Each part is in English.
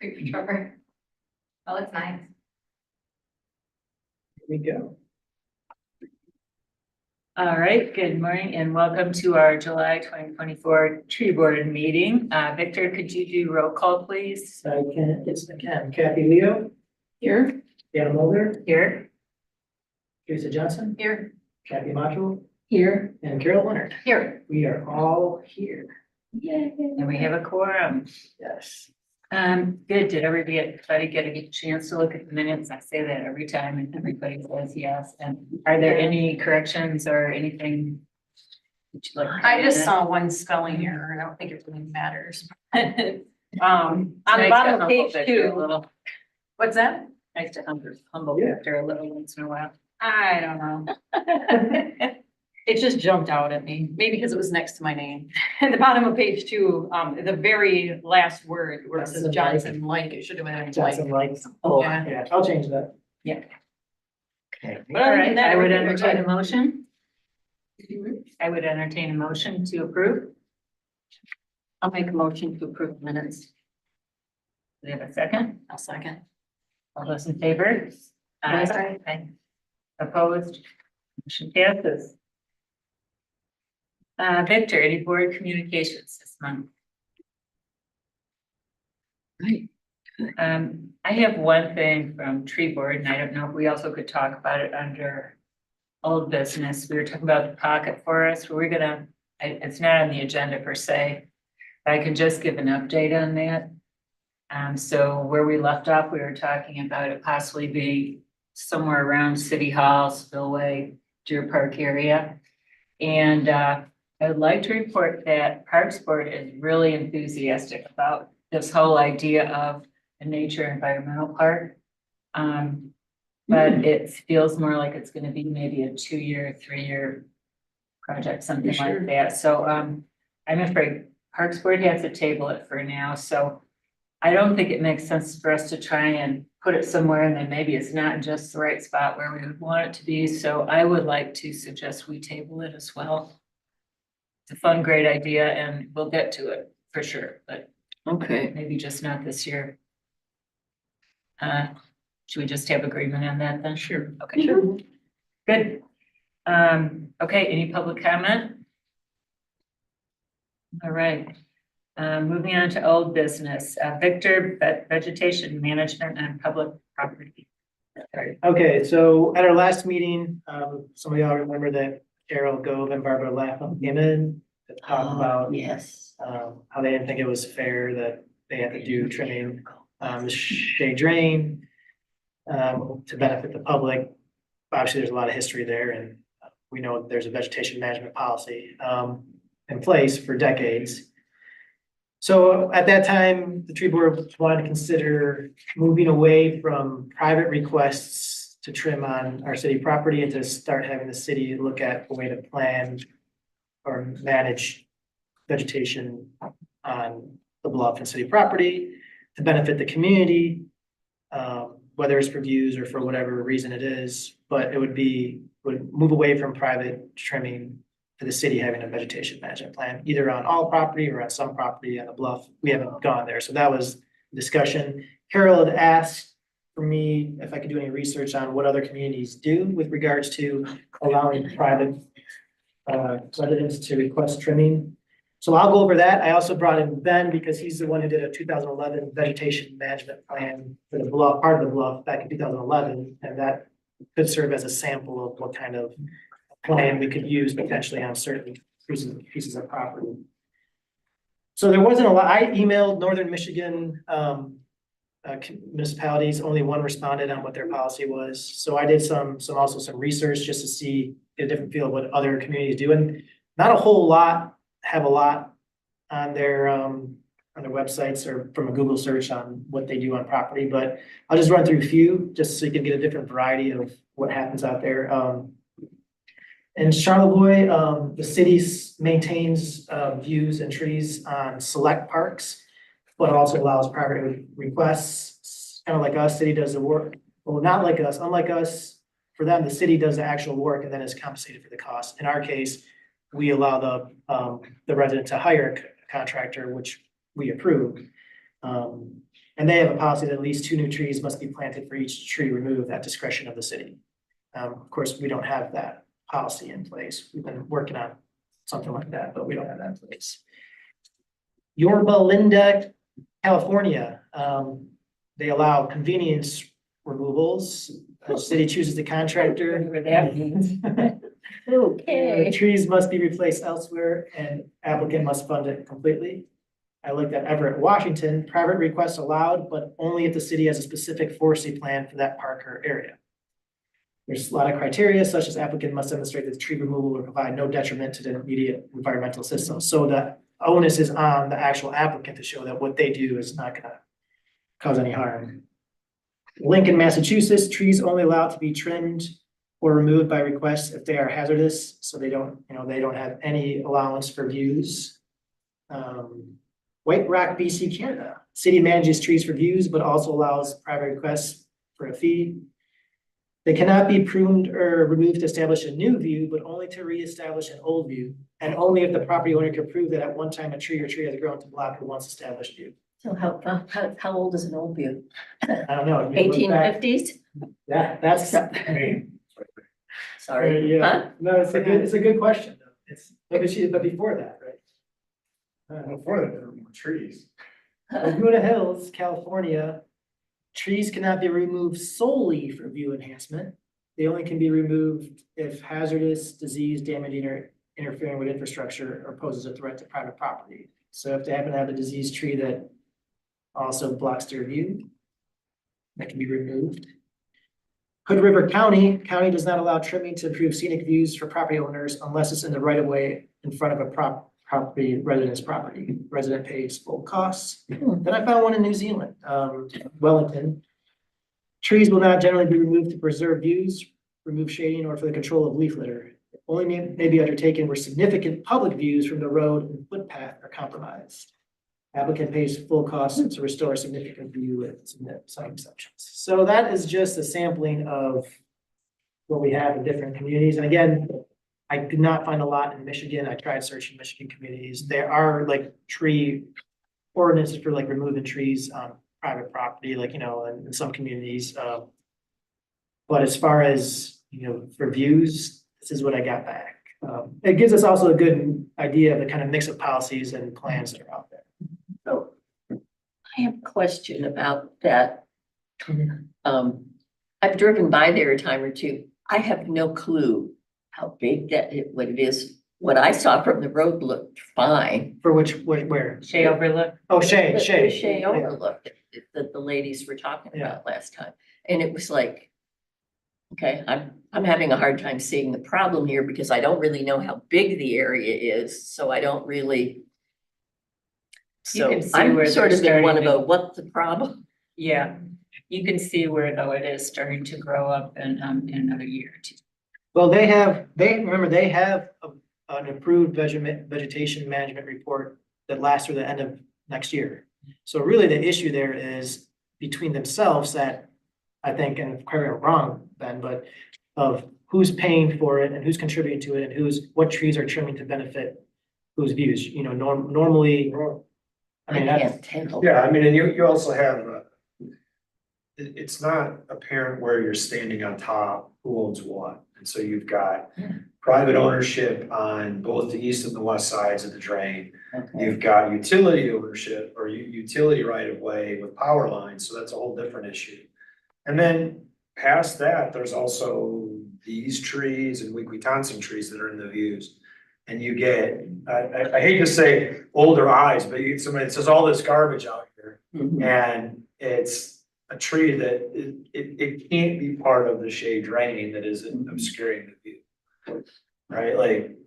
Trevor. Oh, it's nice. Here we go. All right, good morning and welcome to our July 2024 tree board meeting. Victor, could you do roll call, please? I can, yes, I can. Kathy Leo, Here. Dan Mulder, Here. Teresa Johnson, Here. Kathy Macho, Here. and Carol Leonard. Here. We are all here. And we have a quorum. Yes. Good. Did everybody get a chance to look at the minutes? I say that every time and everybody says yes. And are there any corrections or anything? That you'd like to I just add? saw one spelling error, and I don't think it really matters. On the Nice to bottom of humble page Victor a 2, little. what's that? Nice to humble Yeah. Victor a little once in a while. I don't know. It just jumped out at me, maybe because it was next to my name. At the bottom of page 2, the very last word where it says Johnson Johnson like, it should have been like. Johnson likes. Oh, Yeah. yeah, I'll change that. Okay. But All other than right, that, I would everything was entertain a good. motion. I would entertain a motion to approve. I'll make a motion to approve minutes. Do we have a second? I'll second. All those in favor? Aye. Opposed? Motion passes. Victor, any board communications this month? Right. I have one thing from tree board, and I don't know if we also could talk about it under old business. We were talking about the pocket forest. We're gonna, it's not on the agenda per se. But I can just give an update on that. So where we left off, we were talking about it possibly being somewhere around City Hall, Spillway, Deer Park area. And I would like to report that Parks Board is really enthusiastic about this whole idea of a nature environmental park. But it feels more like it's gonna be maybe a 2-year, 3-year project, something Sure. like that. So I'm afraid Parks Board has to table it for now, so I don't think it makes sense for us to try and put it somewhere and then maybe it's not just the right spot where we would want it to be. So I would like to suggest we table it as well. It's a fun, great idea and we'll get to it for sure, but Okay. maybe just not this year. Should we just have agreement on that then? Sure. Okay, sure. Good. Okay, any public comment? All right. Moving on to old business, Victor, vegetation management and public property. Sorry. Okay, so at our last meeting, some of y'all remember that Carol Gove and Barbara Lapham came in to talk about Yes. how they didn't think it was fair that they had to do trimming, the shade drain, to benefit the public. Obviously, there's a lot of history there and we know there's a vegetation management policy, in place for decades. So at that time, the tree board wanted to consider moving away from private requests to trim on our city property and to start having the city look at a way to plan or manage vegetation on the bluff and city property to benefit the community, whether it's for views or for whatever reason it is, but it would move away from private trimming to the city having a vegetation management plan, either on all property or on some property on the bluff. We haven't gone there, so that was discussion. Carol had asked for me if I could do any research on what other communities do with regards to allowing private residents to request trimming. So I'll go over that. I also brought in Ben because he's the one who did a 2011 vegetation management plan for the bluff, part of the bluff back in 2011, and that could serve as a sample of what kind of plan we could use potentially on certain pieces of property. So there wasn't a lot. I emailed Northern Michigan municipalities. Only one responded on what their policy was. So I did also some research just to see, get a different feel of what other communities do. And not a whole lot have a lot on their websites or from a Google search on what they do on property, but I'll just run through a few just so you can get a different variety of what happens out there. In Charlevoix, the city maintains views and trees on select parks, but also allows private requests, kind of like us, city does the work. Well, not like us, unlike us, for them, the city does the actual work and then is compensated for the cost. In our case, we allow the resident to hire a contractor, which we approve. And they have a policy that at least 2 new trees must be planted for each tree removed at discretion of the city. Of course, we don't have that policy in place. We've been working on something like that, but we don't have that in place. Yorba Linda, California, they allow convenience removals. The city chooses the contractor. Whatever that means. The trees must be replaced elsewhere and applicant must fund it completely. I looked at Everett, Washington, private requests allowed, but only if the city has a specific forestry plan for that park or area. There's a lot of criteria such as applicant must demonstrate that the tree removal will provide no detriment to the immediate environmental system. So the onus is on the actual applicant to show that what they do is not gonna cause any harm. Lincoln, Massachusetts, trees only allowed to be trimmed or removed by request if they are hazardous, so they don't, they don't have any allowance for views. White Rock, BC, Canada, city manages trees for views, but also allows private requests for a fee. They cannot be pruned or removed to establish a new view, but only to reestablish an old view, and only if the property owner can prove that at one time a tree or tree has grown to block a once established view. So how old is an old view? I don't know. if you look back- 1850s? Yeah, that's. Sorry, Yeah, huh? no, it's a good question, though. But before that, right? Before that, there were more trees. Laguna Hills, California, trees cannot be removed solely for view enhancement. They only can be removed if hazardous, disease, damaging, or interfering with infrastructure or poses a threat to private property. So if they happen to have a diseased tree that also blocks their view, that can be removed. Hood River County does not allow trimming to improve scenic views for property owners unless it's in the right of way in front of a resident's property. Resident pays full costs. Then I found one in New Zealand, Wellington. Trees will not generally be removed to preserve views, remove shading, or for the control of leaf litter. Only may be undertaken where significant public views from the road and footpath are compromised. Applicant pays full costs to restore a significant view with some exceptions. So that is just a sampling of what we have in different communities. And again, I did not find a lot in Michigan. I tried searching Michigan communities. There are like tree ordinances for like removing trees on private property, like, in some communities. But as far as, for views, this is what I got back. It gives us also a good idea of the kind of mix of policies and plans that are out there. So I have a question about that. I've driven by there a time or two. I have no clue how big what it is. What I saw from the road looked fine. For where? Shea Overlook. Oh, Shay. The Shea Overlook that the ladies were talking about last time. And it was like, okay, I'm having a hard time seeing the problem here because I don't really know how big the area is, so I don't really. You So can see I'm where sort they're of in one of starting a, what's the problem? Yeah, you can see where though it is starting to grow up in another year or two. Well, they have an approved vegetation management report that lasts through the end of next year. So really the issue there is between themselves that I think, and correct me if I'm wrong, Ben, but of who's paying for it and who's contributing to it and what trees are trimming to benefit whose views, normally. I mean, that's, can't tell. Yeah, I mean, and you also have, it's not apparent where you're standing on top, who owns what. And so you've got private ownership on both the east and the west sides of the drain. Okay. You've got utility ownership or utility right of way with power lines, so that's a whole different issue. And then past that, there's also these trees and Weekly-Thompson trees that are in the views. And you get, I hate to say older eyes, but you get somebody that says all this garbage out here. Mhm. And it's a tree that it can't be part of the shade drain that isn't obscuring the view. Right, like,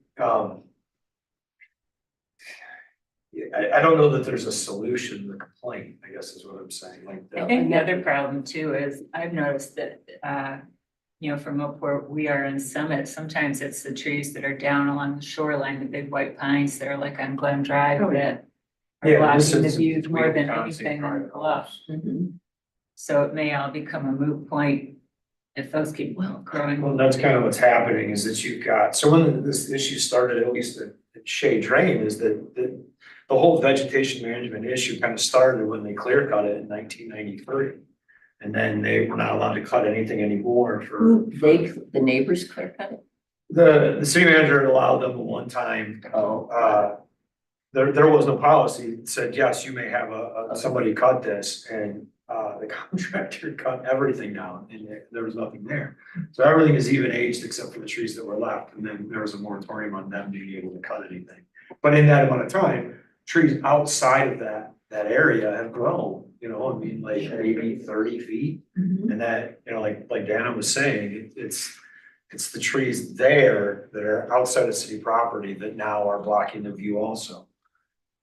I don't know that there's a solution to the complaint, I guess is what I'm saying, like. I think the other problem too is I've noticed that, from up where we are in Summit, sometimes it's the trees that are down along the shoreline, the big white pines that are like on Glen Drive that are Yeah, this blocking the is views more than Wisconsin anything on the private bluff. Mhm. So it may all become a moot point if those keep growing. Well, that's kind of what's happening is that you've got, so when this issue started, at least at Shea Drain, is that the whole vegetation management issue kind of started when they clear cut it in 1993. And then they were not allowed to cut anything anymore for. The neighbors clear cut it? The city manager had allowed them one time, there was no policy that said, yes, you may have somebody cut this, and the contractor cut everything down, and there was nothing there. So everything is even aged except for the trees that were left, and then there was a moratorium on them being able to cut anything. But in that amount of time, trees outside of that area have grown, you know, I mean, like maybe 30 feet. And that, you know, like Dana was saying, it's the trees there that are outside of city property that now are blocking the view also.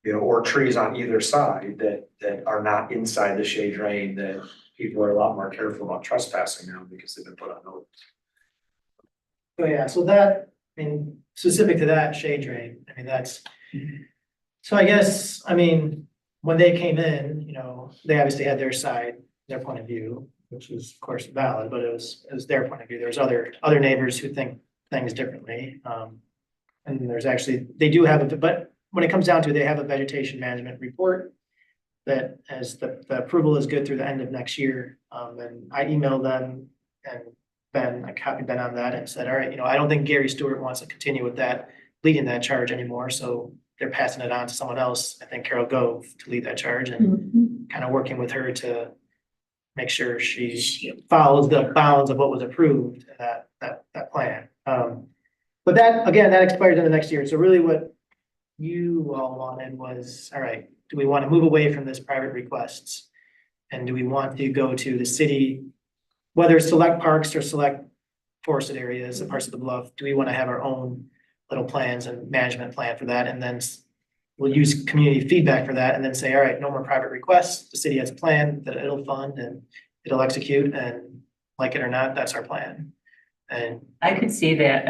You know, or trees on either side that are not inside the shade drain, that people are a lot more careful about trespassing now because they've been put on notice. So yeah, so that, I mean, specific to that shade drain, I mean, that's. So I guess, I mean, when they came in, you know, they obviously had their side, their point of view, which was of course valid, but it was their point of view. There's other neighbors who think things differently. And there's actually, they do have but when it comes down to it, they have a vegetation management report that as the approval is good through the end of next year. And I emailed them and I copied Ben on that and said, all right, you know, I don't think Gary Stewart wants to continue with that, leading that charge anymore. So they're passing it on to someone else. I think Carol Gove to lead that charge and kind of working with her to make sure she follows the bounds of what was approved in that plan. But that, again, that expires in the next year. So really what you all wanted was, all right, do we want to move away from this private requests? And do we want to go to the city, whether it's select parks or select forested areas, the parts of the bluff, do we want to have our own little plans and management plan for that? And then we'll use community feedback for that and then say, all right, no more private requests. The city has a plan that it'll fund and it'll execute, and like it or not, that's our plan. And I could see that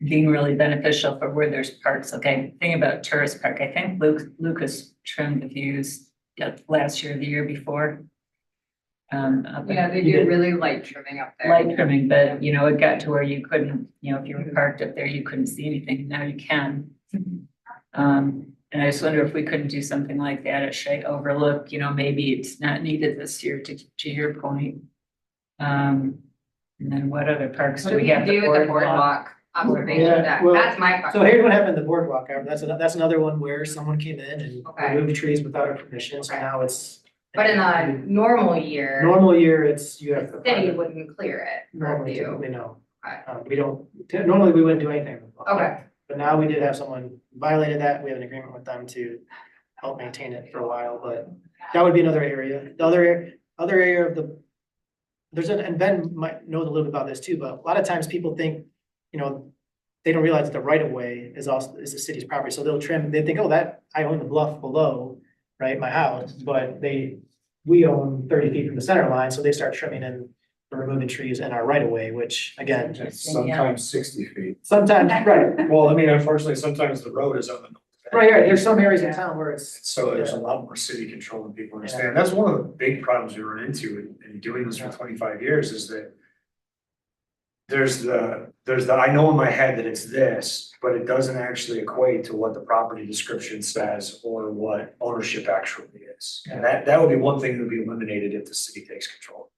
being really beneficial for where there's parks. Okay, thing about tourist park, I think Lucas trimmed the views last year, or the year before. Yeah, they do really light trimming up there. Light trimming, but you know, it got to where you couldn't, you know, if you were parked up there, you couldn't see anything. Now you can. And I just wonder if we couldn't do something like that at Shea Overlook, you know, maybe it's not needed this year to your point. And then what other parks What do do we we have? do with the boardwalk observation Yeah, deck? well, That's my so question. here's what happened in the boardwalk. That's another one where someone came in and Okay. removed trees without our permission. So now it's. But in a normal year, Normal year, it's, you have. the city wouldn't clear it for Normally, you. typically, no. Okay. We don't, normally we wouldn't do anything. Okay, But now we did have someone violated that. We have an agreement with them to help maintain it for a while, but that would be another area. The other area of the, and Ben might know a little bit about this too, but a lot of times people think, you know, they don't realize that the right of way is the city's property. So they'll trim, they think, oh, that I own the bluff below, right, my house, but we own 30 feet from the center line, so they start trimming and removing trees in our right of way, which again, Sometimes 60 feet. sometimes, right, Well, I mean, unfortunately, sometimes the road is on the. right, there's some areas in town where it's. So there's a lot more city control than people understand. That's one of the big problems we run into in doing this for 25 years is that there's the, I know in my head that it's this, but it doesn't actually equate to what the property description says or what ownership actually is. And that would be one thing that would be eliminated if the city takes control.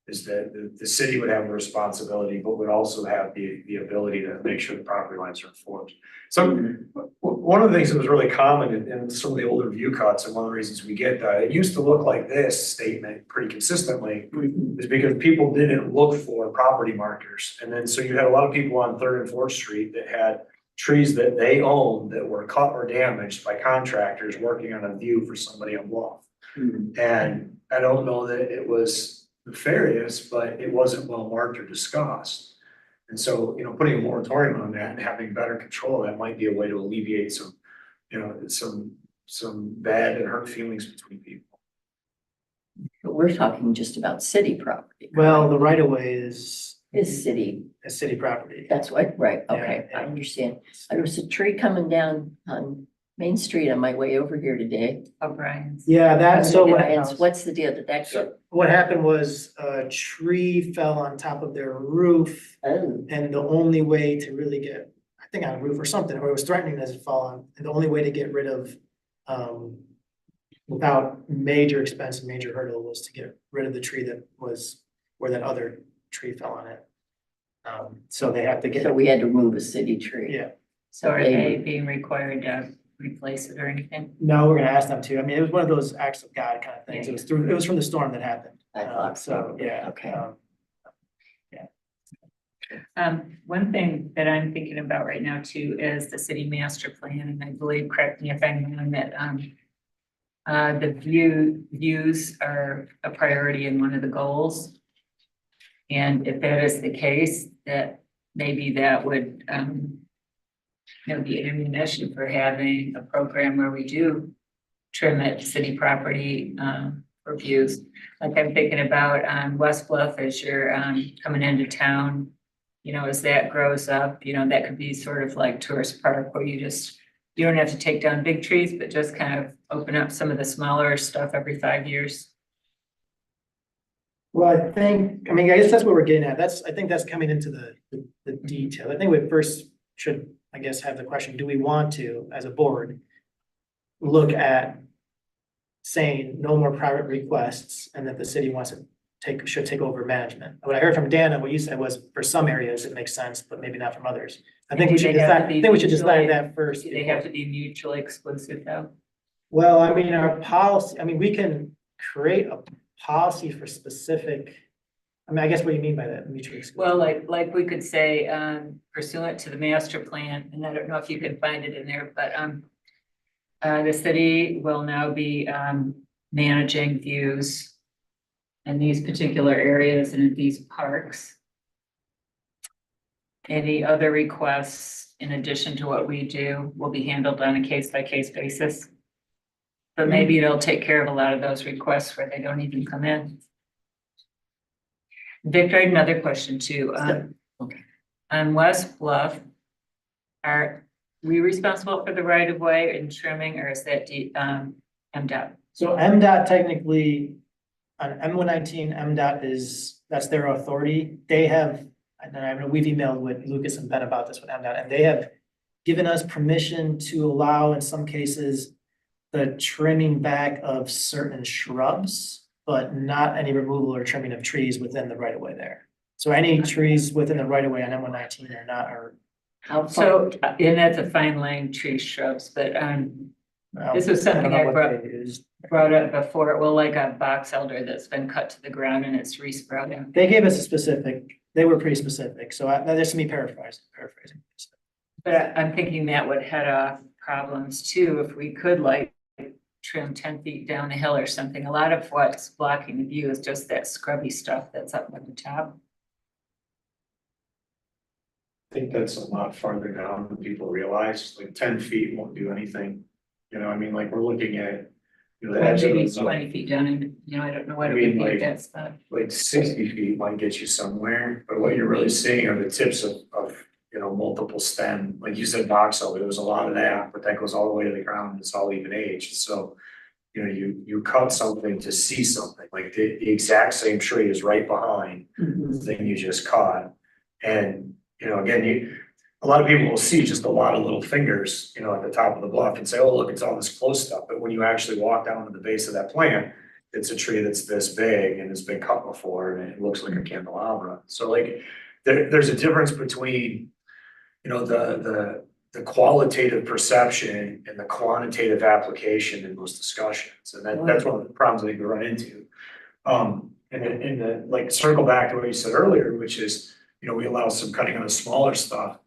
Is that the city would have the responsibility, but would also have the ability to make sure the property lines are enforced. So one of the things that was really common in some of the older view cuts, and one of the reasons we get that, it used to look like this statement pretty consistently, is because people didn't look for property markers. And then so you had a lot of people on 3rd and 4th Street that had trees that they owned that were cut or damaged by contractors working on a view for somebody on Bluff. And I don't know that it was nefarious, but it wasn't well marked or discussed. And so, you know, putting a moratorium on that and having better control, that might be a way to alleviate some, you know, some bad and hurt feelings between people. But we're talking just about city property. Well, the right of way is city, city property. that's what, right, okay, Yeah, I yeah. understand. There was a tree coming down on Main Street on my way over here today. O'Brien's. Yeah, that's so What's the deal? Did that get? what happened was a tree fell on top of their roof. Oh, And the only way to really get, I think on a roof or something, or it was threatening as it fall on, and the only way to get rid of without major expense and major hurdle was to get rid of the tree that was where that other tree fell on it. So they have to get, So we had to remove a city tree. yeah, So are they being required to replace it or anything? no, we're gonna ask them to. I mean, it was one of those acts of God kind of things. It was from the storm that happened. I thought So, yeah. Okay. One thing that I'm thinking about right now too is the city master plan, and I believe, correct me if I'm wrong, that the views are a priority in one of the goals. And if that is the case, that maybe that would, be ammunition for having a program where we do trim at city property, for views. Like I'm thinking about on West Bluff as you're, coming into town, as that grows up, that could be sort of like tourist park where you don't have to take down big trees, but just kind of open up some of the smaller stuff every 5 years. Well, I guess that's what we're getting at. I think that's coming into the detail. I think we first should, I guess, have the question, do we want to, as a board, look at saying no more private requests and that the city should take over management? What I heard from Dana, what you said was for some areas it makes sense, but maybe not from others. I think we should decide that first. Do they have to be mutually exclusive though? Well, I mean, our policy, we can create a policy for specific, I guess what do you mean by that, mutually exclusive? Well, like we could say, pursuant to the master plan, and I don't know if you can find it in there, but, the city will now be, managing views in these particular areas and in these parks. Any other requests in addition to what we do will be handled on a case-by-case basis. But maybe it'll take care of a lot of those requests where they don't even come in. Victor, I had another question too. Okay. On West Bluff, are we responsible for the right of way and trimming, or is that MDOT? So MDOT technically, on M119, MDOT that's their authority. They have, and I know we've emailed with Lucas and Ben about this with MDOT, and they have given us permission to allow in some cases the trimming back of certain shrubs, but not any removal or trimming of trees within the right of way there. So any trees within the right of way on M119 are not, How far? So, and that's a fine line tree shrubs, but this was something I brought up before. Well, like a box elder that's been cut to the ground and it's resprouting. They gave us they were pretty specific, so that's me paraphrasing. But I'm thinking that would head off problems too, if we could trim 10 feet down the hill or something. A lot of what's blocking the view is just that scrubby stuff that's up at the top. I think that's a lot farther down than people realize, like 10 feet won't do anything. Like we're looking at, the edge of Maybe the zone. 20 feet down and, I don't know what I it mean, would be at like- that spot. Like 60 feet might get you somewhere, but what you're really seeing are the tips of multiple stem. Like you said, box elder, there was a lot of that, but that goes all the way to the ground, and it's all even age. So, you cut something to see something, like the exact same tree is right behind the thing you just caught. And, again, a lot of people will see just a lot of little fingers, at the top of the bluff and say, oh, look, it's all this close stuff. But when you actually walk down to the base of that plant, it's a tree that's this big and has been cut before, and it looks like a candelabra. So there's a difference between, the qualitative perception and the quantitative application in those discussions. And that's one of the problems I think we run into. And circle back to what you said earlier, which is, we allow some cutting on the smaller stuff.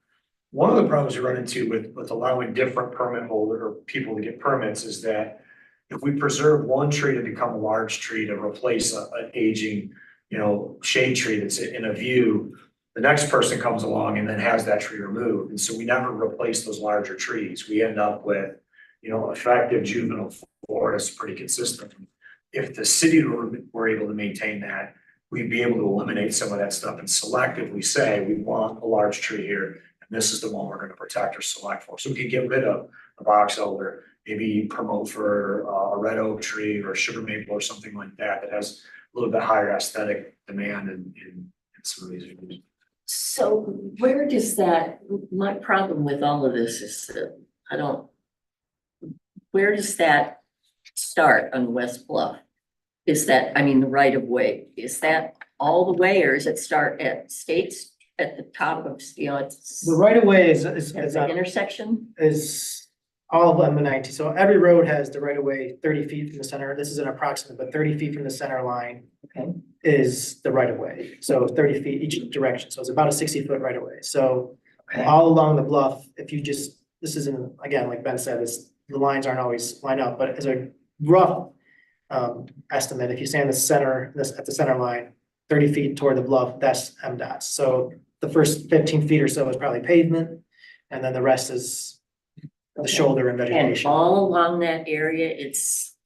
One of the problems we run into with allowing different permit holder or people to get permits is that if we preserve one tree to become a large tree to replace an aging, shade tree that's in a view, the next person comes along and then has that tree removed. And so we never replace those larger trees. We end up with, effective juvenile forests pretty consistent. If the city were able to maintain that, we'd be able to eliminate some of that stuff and selectively say, we want a large tree here, and this is the one we're going to protect or select for. So we could get rid of the box elder, maybe promote for a red oak tree or sugar maple or something like that, that has a little bit higher aesthetic demand in some of these areas. So where does that, my problem with all of this is that where does that start on West Bluff? Is that, I mean, the right of way, is that all the way, or does it start at States at the top of, it's The right of way is, at the intersection? is all of M90. So every road has the right of way 30 feet from the center. This is an approximate, but 30 feet from the center line Okay. is the right of way. So 30 feet each direction. So it's about a 60-foot right of way. So Okay. all along the bluff, if you just, this isn't, again, like Ben said, the lines aren't always lined up, but as a rough estimate, if you stand in the center, at the center line, 30 feet toward the bluff, that's MDOT. So the first 15 feet or so is probably pavement, and then the rest is the shoulder and And vegetation. all along that area,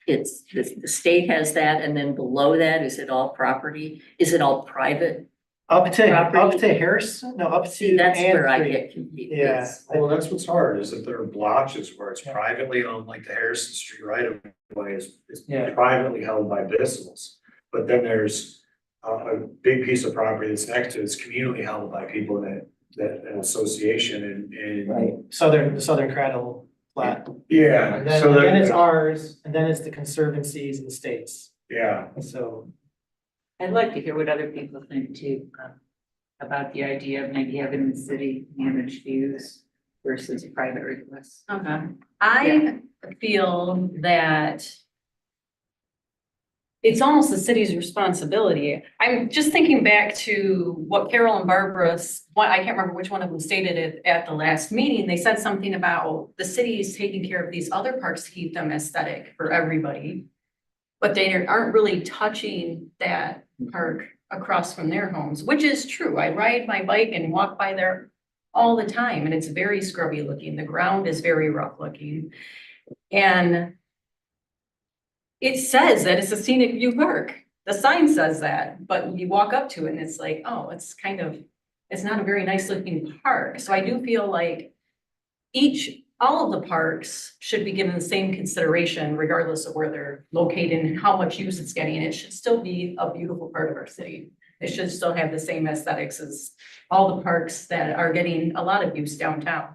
the state has that, and then below that, is it all property? Is it all private? Up to property. Harrison, no, up See, to that's where I Ann Creek. get confused. Yeah. Well, that's what's hard, is that there are blotches where it's privately owned, like the Harrison Street right of way is Yeah. privately held by business. But then there's a big piece of property that's next to it, it's communally held by people that an association and. Right. The Southern Cradle plat. Yeah, And then, so then it's that, ours, and then it's the conservancies and the states. yeah, So, I'd like to hear what other people think too, about the idea of maybe having the city manage views versus private requests. Okay, I feel that it's almost the city's responsibility. I'm just thinking back to what Carol and Barbara's, I can't remember which one of them stated it at the last meeting. They said something about the city is taking care of these other parks to keep them aesthetic for everybody. But they aren't really touching that park across from their homes, which is true. I ride my bike and walk by there all the time, and it's very scrubby looking. The ground is very rough looking. And it says that it's a scenic view park. The sign says that, but you walk up to it and it's like, oh, it's not a very nice looking park. So I do feel like all of the parks should be given the same consideration regardless of where they're located and how much use it's getting. It should still be a beautiful part of our city. It should still have the same aesthetics as all the parks that are getting a lot of use downtown.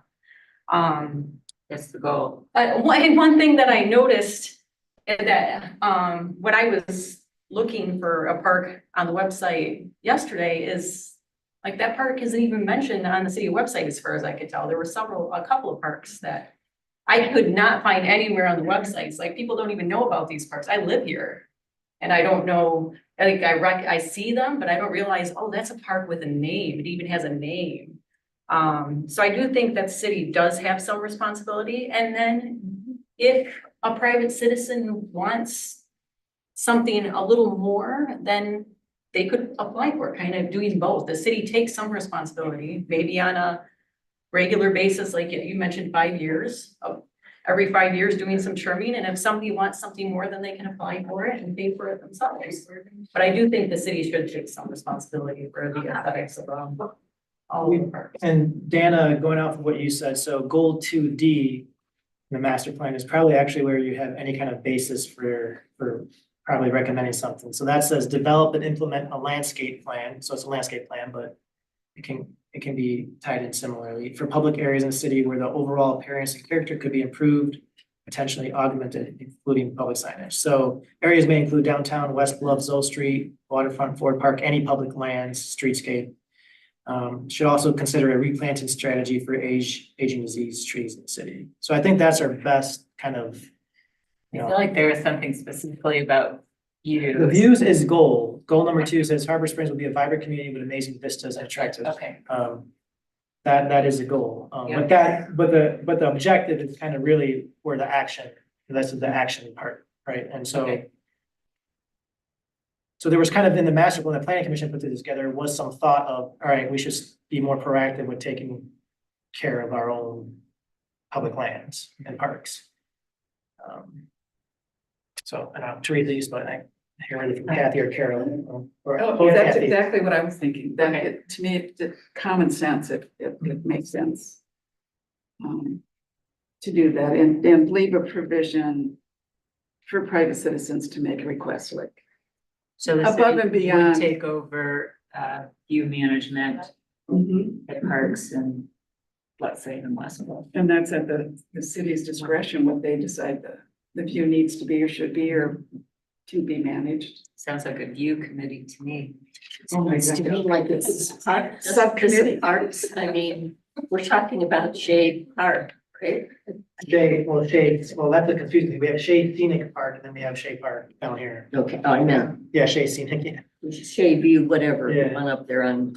That's the goal. One thing that I noticed that, when I was looking for a park on the website yesterday is like that park isn't even mentioned on the city website as far as I could tell. There were a couple of parks that I could not find anywhere on the websites. Like people don't even know about these parks. I live here and I don't know, I see them, but I don't realize, oh, that's a park with a name. It even has a name. So I do think that the city does have some responsibility. And then if a private citizen wants something a little more, then they could apply for it, kind of doing both. The city takes some responsibility, maybe on a regular basis, like you mentioned, 5 years, every 5 years doing some trimming. And if somebody wants something more, then they can apply for it and pay for it themselves. But I do think the city should take some responsibility for the aesthetics of all of the parks. and Dana, going off of what you said, so goal 2D in the master plan is probably actually where you have any kind of basis for probably recommending something. So that says develop and implement a landscape plan. So it's a landscape plan, but it can be tied in similarly for public areas in the city where the overall appearance and character could be improved, potentially augmented, including public signage. So areas may include downtown, West Bluff, Zoll Street, waterfront, Ford Park, any public lands, streetscape. Should also consider a replanting strategy for aging disease trees in the city. So I think that's our best kind of, I feel like there is something specifically about views. the views is goal. Goal number 2 says Harbor Springs will be a vibrant community with amazing vistas and attractive. Okay, That is a goal. Yeah. But the objective is kind of really where the action, that's the action part, right? And so. Okay. So there was kind of in the master plan, the planning commission put this together, was some thought of, all right, we should be more proactive with taking care of our own public lands and parks. So, I don't know, Teresa, you spoke, I hear it from Kathy or Carol. or Oh, that's Kathy. exactly what I was thinking. That Okay. to me, it's common sense, it makes sense. To do that and leave a provision for private citizens to make a request like. so the Above city and beyond. would take over view management at parks and let's say, in Westfield. And that's at the city's discretion, what they decide the view needs to be or should be or to be managed. Sounds like a view committee to me. Oh my It's to me like it's part, Subcommittee. parks, I mean, we're talking about Shade Park, right? Shade, well, that's the confusing thing. We have Shade Scenic Park and then we have Shade Park down here. Okay, I meant Yeah, Shade Scenic, yeah. Shade View, whatever, the Yeah. one up there on.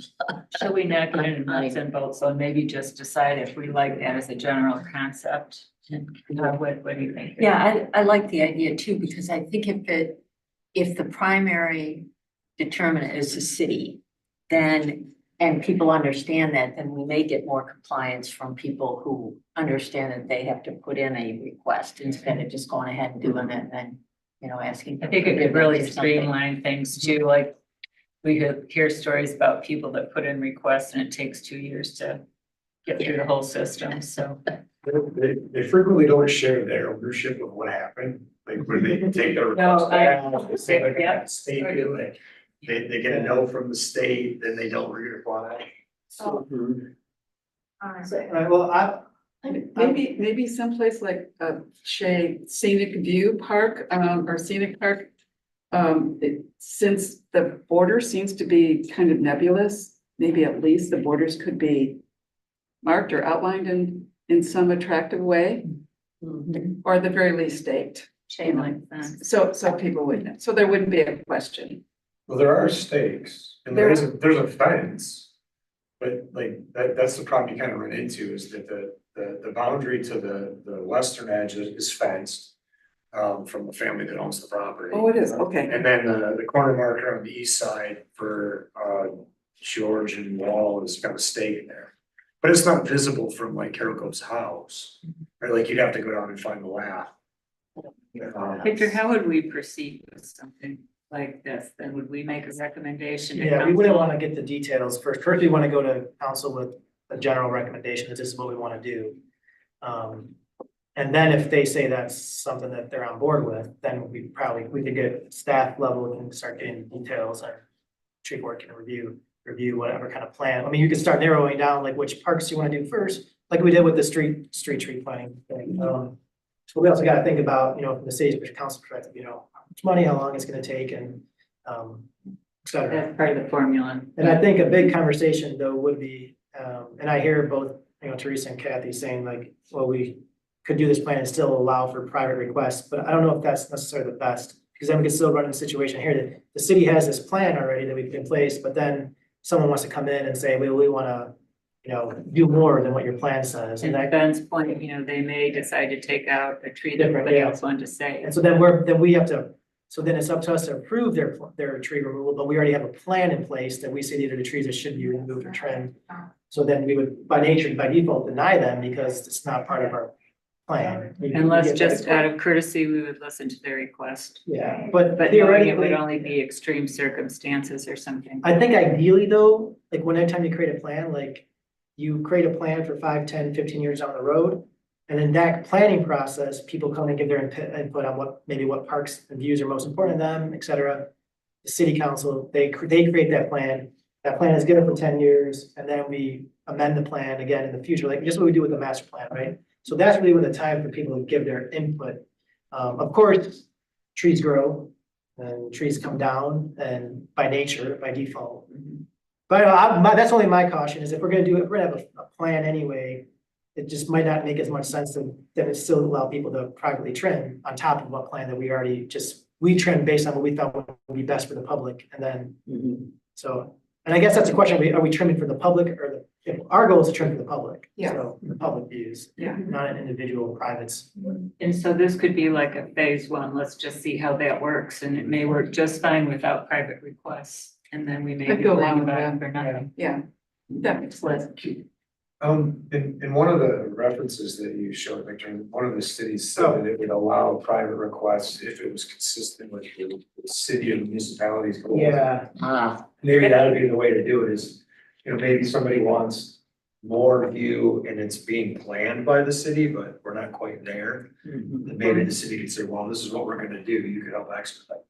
Shall we not get into nuts and bolts, so maybe just decide if we like that as a general concept? What do you think? Yeah, I like the idea too, because I think if the primary determinant is the city, then, and people understand that, then we may get more compliance from people who understand that they have to put in a request instead of just going ahead and doing it and then, asking. I think it could really streamline things too, like we could hear stories about people that put in requests and it takes 2 years to get through the whole system, so. They frequently don't share their ownership of what happened, like when they take their request back, they say like Yeah. a state, like, they get a no from the state, then they don't reply. Right, well, Maybe someplace like Shade Scenic View Park, or Scenic Park. Since the border seems to be kind of nebulous, maybe at least the borders could be marked or outlined in some attractive way, or at the very least staked. Chain link fence. So people would know, so there wouldn't be a question. Well, there are stakes and there's a fence. But like, that's the problem you kind of run into is that the boundary to the western edge is fenced. From the family that owns the property. Oh, it is, okay. And then the corner marker on the east side for George and Wall is kind of staying there. But it's not visible from like Carol Cope's house, right? Like you'd have to go down and find the lath. Victor, how would we proceed with something like this? Then would we make a recommendation to yeah, we wouldn't council? want to get the details first. First, we want to go to council with a general recommendation that this is what we want to do. And then if they say that's something that they're on board with, then we could get staff level and start getting details and tree board can review whatever kind of plan. I mean, you can start narrowing down like which parks you want to do first, like we did with the street tree planting thing. So we also got to think about, from the city's council perspective, how much money, how long it's going to take and, et cetera. That's part of the formula. And I think a big conversation though would be, and I hear both, Teresa and Kathy saying like, well, we could do this plan and still allow for private requests, but I don't know if that's necessarily the best. Because then we could still run in a situation here that the city has this plan already that we've in place, but then someone wants to come in and say, we wanna, do more than what your plan says. And And that, Ben's point, they may decide to take out a tree that Different, everybody yeah. else wanted to say. and so then we have to, so then it's up to us to approve their tree removal, but we already have a plan in place that we say these are the trees that should be removed or trimmed. So then we would, by nature, by default, deny them because it's not part of our plan. Unless just out of courtesy, we would listen to their request. Yeah, but But knowing it would theoretically, only be extreme circumstances or something. I think ideally though, like whenever time you create a plan, like you create a plan for 5, 10, 15 years down the road. And in that planning process, people come and give their input on what parks and views are most important to them, et cetera. The city council, they create that plan. That plan is given for 10 years and then we amend the plan again in the future, like just what we do with the master plan, right? So that's really when the time for people to give their input. Of course, trees grow and trees come down and by nature, by default. But that's only my caution is if we're gonna do it, we're gonna have a plan anyway. It just might not make as much sense to still allow people to privately trim on top of what plan that we already we trimmed based on what we thought would be best for the public and then, so. And I guess that's a question, are we trimming for the public or if our goal is to trim for the public? Yeah. So the public views, Yeah. not an individual privates. And so this could be like a phase one, let's just see how that works, and it may work just fine without private requests. And then we may I'd be go going along with back that. for nothing. Yeah, that makes sense. In one of the references that you showed, Victor, one of the cities said that it would allow private requests if it was consistent with the city and municipalities. goals. Yeah, Maybe that would be the way to do it is, maybe somebody wants more view and it's being planned by the city, but we're not quite there. Then maybe the city could say, well, this is what we're gonna do, you could help expedite.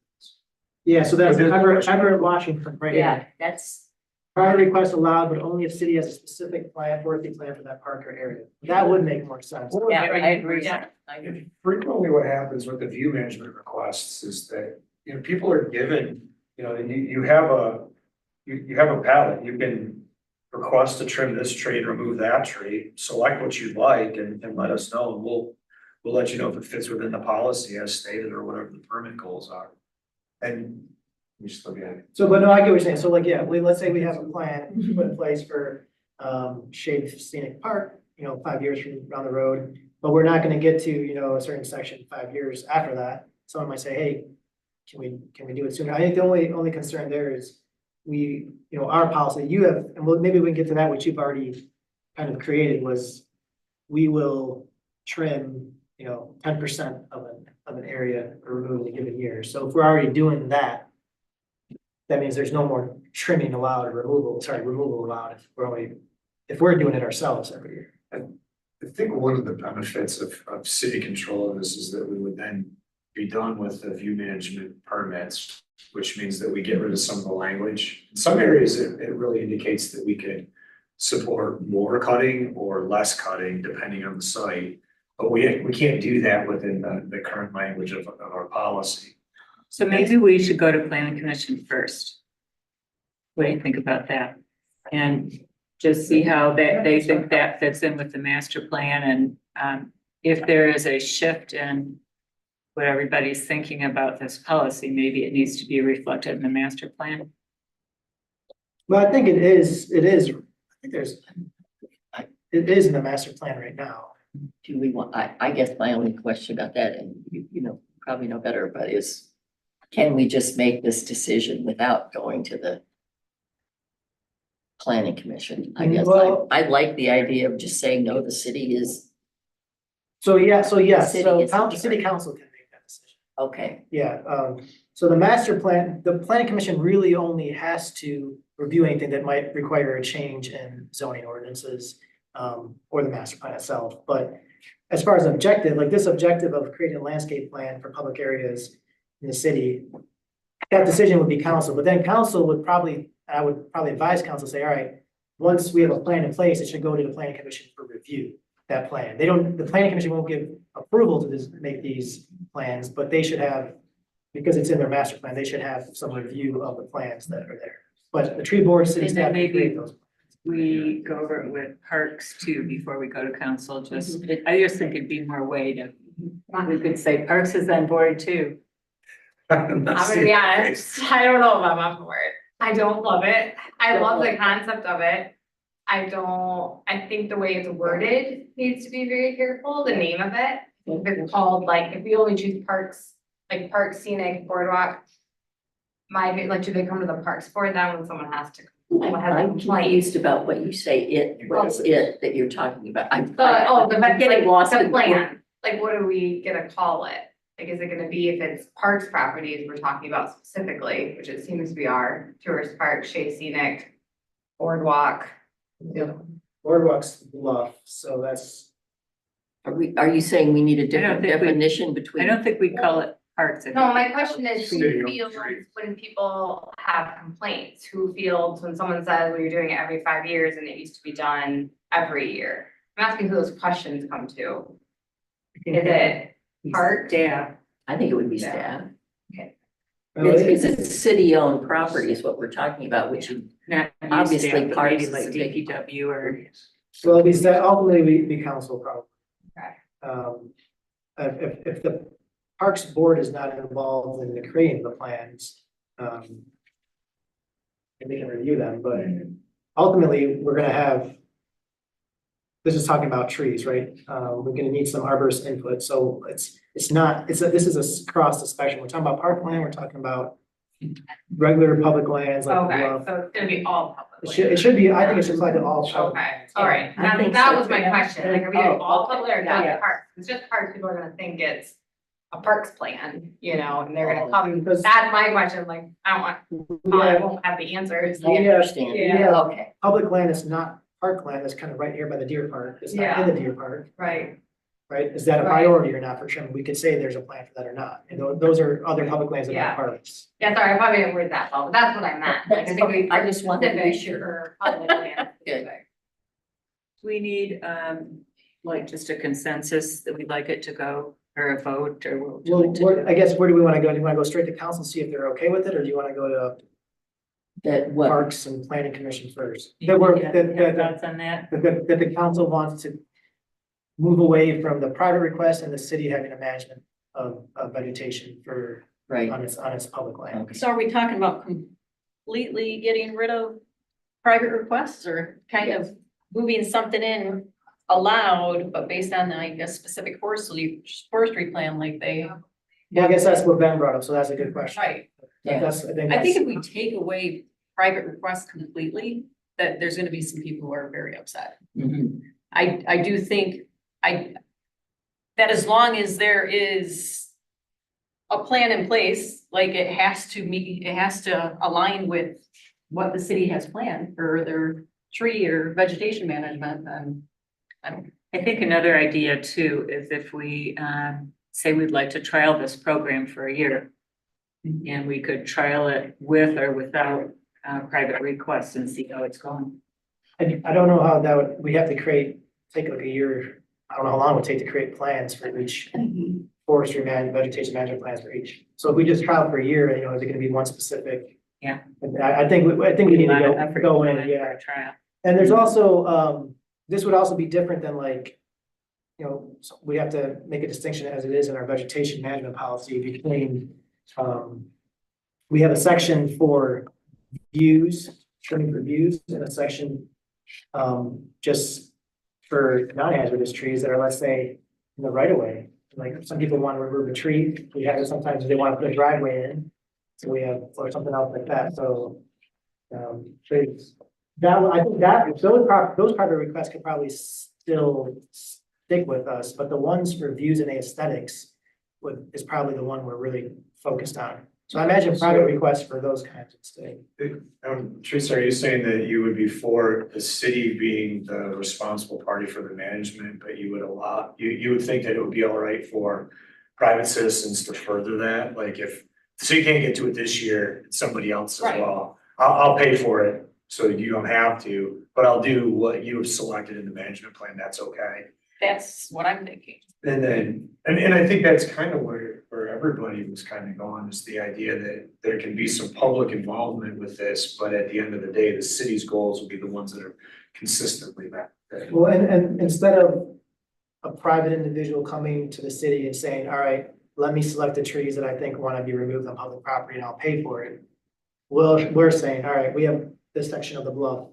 yeah, so that's But there's- Everett, Washington, right? Yeah, that's, Prior request allowed, but only if city has a specific plan, working plan for that park or area. That would make more sense. Yeah, I agree. Yeah, I agree. Frequently what happens with the view management requests is that, you know, people are given, you know, you have you have a palette, you can request to trim this tree and remove that tree, select what you'd like and let us know, and we'll let you know if it fits within the policy as stated or whatever the permit goals are. And we just look at it. So, but no, I get what you're saying. So like, yeah, let's say we have a plan put in place for Shade Scenic Park, you know, 5 years from down the road. But we're not gonna get to, you know, a certain section 5 years after that. Someone might say, hey, can we do it sooner? I think the only concern there is we, you know, our policy, you have, and maybe we can get to that, which you've already kind of created was we will trim, you know, 10% of an area or remove in a given year. So if we're already doing that, that means there's no more trimming allowed or removal allowed if we're doing it ourselves every year. I think one of the benefits of city control of this is that we would then be done with the view management permits, which means that we get rid of some of the language. In some areas, it really indicates that we could support more cutting or less cutting depending on the site. But we can't do that within the current language of our policy. So maybe we should go to planning commission first. What do you think about that? And just see how they think that fits in with the master plan and if there is a shift in what everybody's thinking about this policy, maybe it needs to be reflected in the master plan. Well, I think it is, I think it is in the master plan right now. Do we want, I guess my only question about that, and you know, probably know better, but is, can we just make this decision without going to the planning commission? I guess Well- I like the idea of just saying, no, the city is, Yes, City so is city different. council can make that decision. okay, Yeah, so the master plan, the planning commission really only has to review anything that might require a change in zoning ordinances, or the master plan itself, but as far as objective, like this objective of creating a landscape plan for public areas in the city, that decision would be council, but then council would probably, I would probably advise council, say, all right, once we have a plan in place, it should go to the planning commission for review, that plan. The planning commission won't give approval to make these plans, but they should have, because it's in their master plan, they should have some review of the plans that are there. But the tree board, city And then staff can maybe create those. We go over it with parks too before we go to council, I just think it'd be more way to, we could say parks is on board too. I'm gonna be honest, I don't know if I'm on board. I don't love it. I love the concept of it. I think the way it's worded needs to be very careful, the name of it. If it's called, like, if we only choose parks, like Park Scenic Boardwalk. Do they come to the parks board then when someone has to? Someone has a I'm complaint? confused about what you say, what's it that you're talking about? I'm I'm getting lost The in. plan, like, what are we gonna call it? Like, is it gonna be, if it's parks properties we're talking about specifically, which it seems we are, tourist park, Shea Scenic, boardwalk. Boardwalk's bluff, so that's, Are you saying we need a I different don't think we- definition I between? don't think we call it parks. I No, think my we call question it is, trees. who feels when people have complaints? Who feels when someone says, well, you're doing it every 5 years and it used to be done every year? I'm asking who those questions come to. Is it parks? Yeah, I think it would be Yeah. staff. well, Because it's city-owned property is what we're talking about, which you, not Obviously, obviously, but parks maybe is like a big- DPW or. well, we said ultimately we council probably. Okay. If the Parks Board is not involved in the creating of the plans, and they can review them, but ultimately, we're gonna have. This is talking about trees, right? We're gonna need some arborist input, so this is across the spectrum. We're talking about parkland, we're talking about regular public lands like the Okay, bluff. so it's gonna be all It public. should be, I think it should apply to all public. Okay, lands. all right, I think that so, was my too. question, like, are we doing all public or yeah. just parks? It's just parks, people are gonna think it's a parks plan, you know, and they're gonna come, Because- that's my question, like, I don't want, I Yeah, won't have the answers. I understand. Yeah. Okay, public land is not parkland, that's kind of right here by the deer park, it's not in the deer park. Right, right? Is that a Right. priority or not for Sherman? We could say there's a plan for that or not. And those are other public lands that Yeah. are parks. Yeah, sorry, I probably didn't word that well, but that's what I meant. Like, I think we. I just wanted to be specific sure. for public land. Good. We need, like just a consensus that we'd like it to go, or a vote, or what would you Well, like to do? I guess, where do we want to go? Do you want to go straight to council, see if they're okay with it, or do you want to go to That what, Parks and Planning Commission first? That we're, Yeah, that, have that, thoughts on that? that the council wants to move away from the private request and the city having a management of vegetation for, right, on its public land. okay. So are we talking about completely getting rid of private requests or kind of moving something in allowed, but based on, I guess, specific forestry plan like they. Yeah, I guess that's what Ben brought up, so that's a good question. Right. Yeah. That's, I think I think that's, if we take away private requests completely, that there's gonna be some people who are very upset. Mhm. I do think, that as long as there is a plan in place, like it has to meet, it has to align with what the city has planned for their tree or vegetation management, then I don't. I think another idea too is if we say we'd like to trial this program for a year. And we could trial it with or without private requests and see how it's going. I don't know how that would, we have to take like a year, I don't know how long it would take to create plans for each forestry vegetation management plans for each. So if we just trial for a year, you know, is it gonna be one specific? Yeah. And I think we need A lot to of effort go going in, for yeah. a trial. And there's also, this would also be different than like, you know, so we have to make a distinction as it is in our vegetation management policy between, we have a section for views, trimming for views, and a section, just for non-hazardous trees that are, let's say, in the right of way. Like some people want to remove a tree, we have it sometimes they want to put a driveway in, so we have, or something else like that, so. Trees. I think that, if those private requests could probably still stick with us, but the ones for views and aesthetics is probably the one we're really focused on. So I imagine private requests for those kinds of stay. Teresa, are you saying that you would be for the city being the responsible party for the management, but you would allow, you would think that it would be all right for private citizens to further that? Like if the city can't get to it this year, it's somebody else as Right. well. I'll pay for it, so you don't have to, but I'll do what you have selected in the management plan, that's okay. That's what I'm thinking. And then, and I think that's kind of where everybody was kind of going, is the idea that there can be some public involvement with this, but at the end of the day, the city's goals will be the ones that are consistently met. Well, and instead of a private individual coming to the city and saying, all right, let me select the trees that I think want to be removed on public property and I'll pay for it. Well, we're saying, all right, we have this section of the bluff.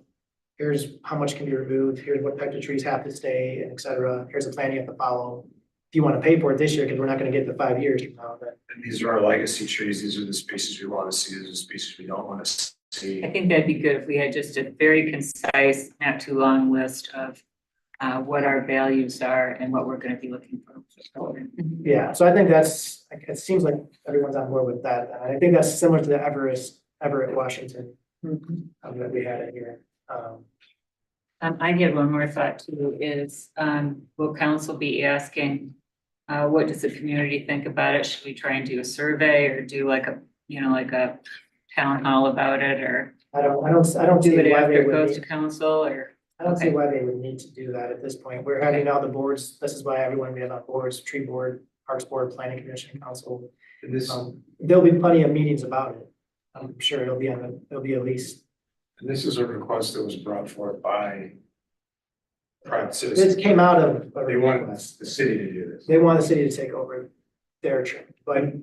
Here's how much can be removed, here's what type of trees have to stay, and et cetera. Here's a plan you have to follow. If you want to pay for it this year, because we're not gonna get the 5 years from now, then. And these are our legacy trees, these are the species we want to see, these are the species we don't want to see. I think that'd be good if we had just a very concise, not too long list of what our values are and what we're gonna be looking for. Yeah, so I think it seems like everyone's on board with that. And I think that's similar to the Everett, Washington, that we had in here. I had one more thought too, is, will council be asking, what does the community think about it? Should we try and do a survey or do like a town hall about it, or I don't see do it why after they it would goes to need, council, or? I don't see okay. why they would need to do that at this point. We're having now the boards, this is why everyone we have on boards, tree board, parks board, planning commission, council. And this, There'll be plenty of meetings about it. I'm sure it'll be at least, and this is a request that was brought forth by private this citizens. came out of. a They want request. the city to do this. They want the city to take over their tree, but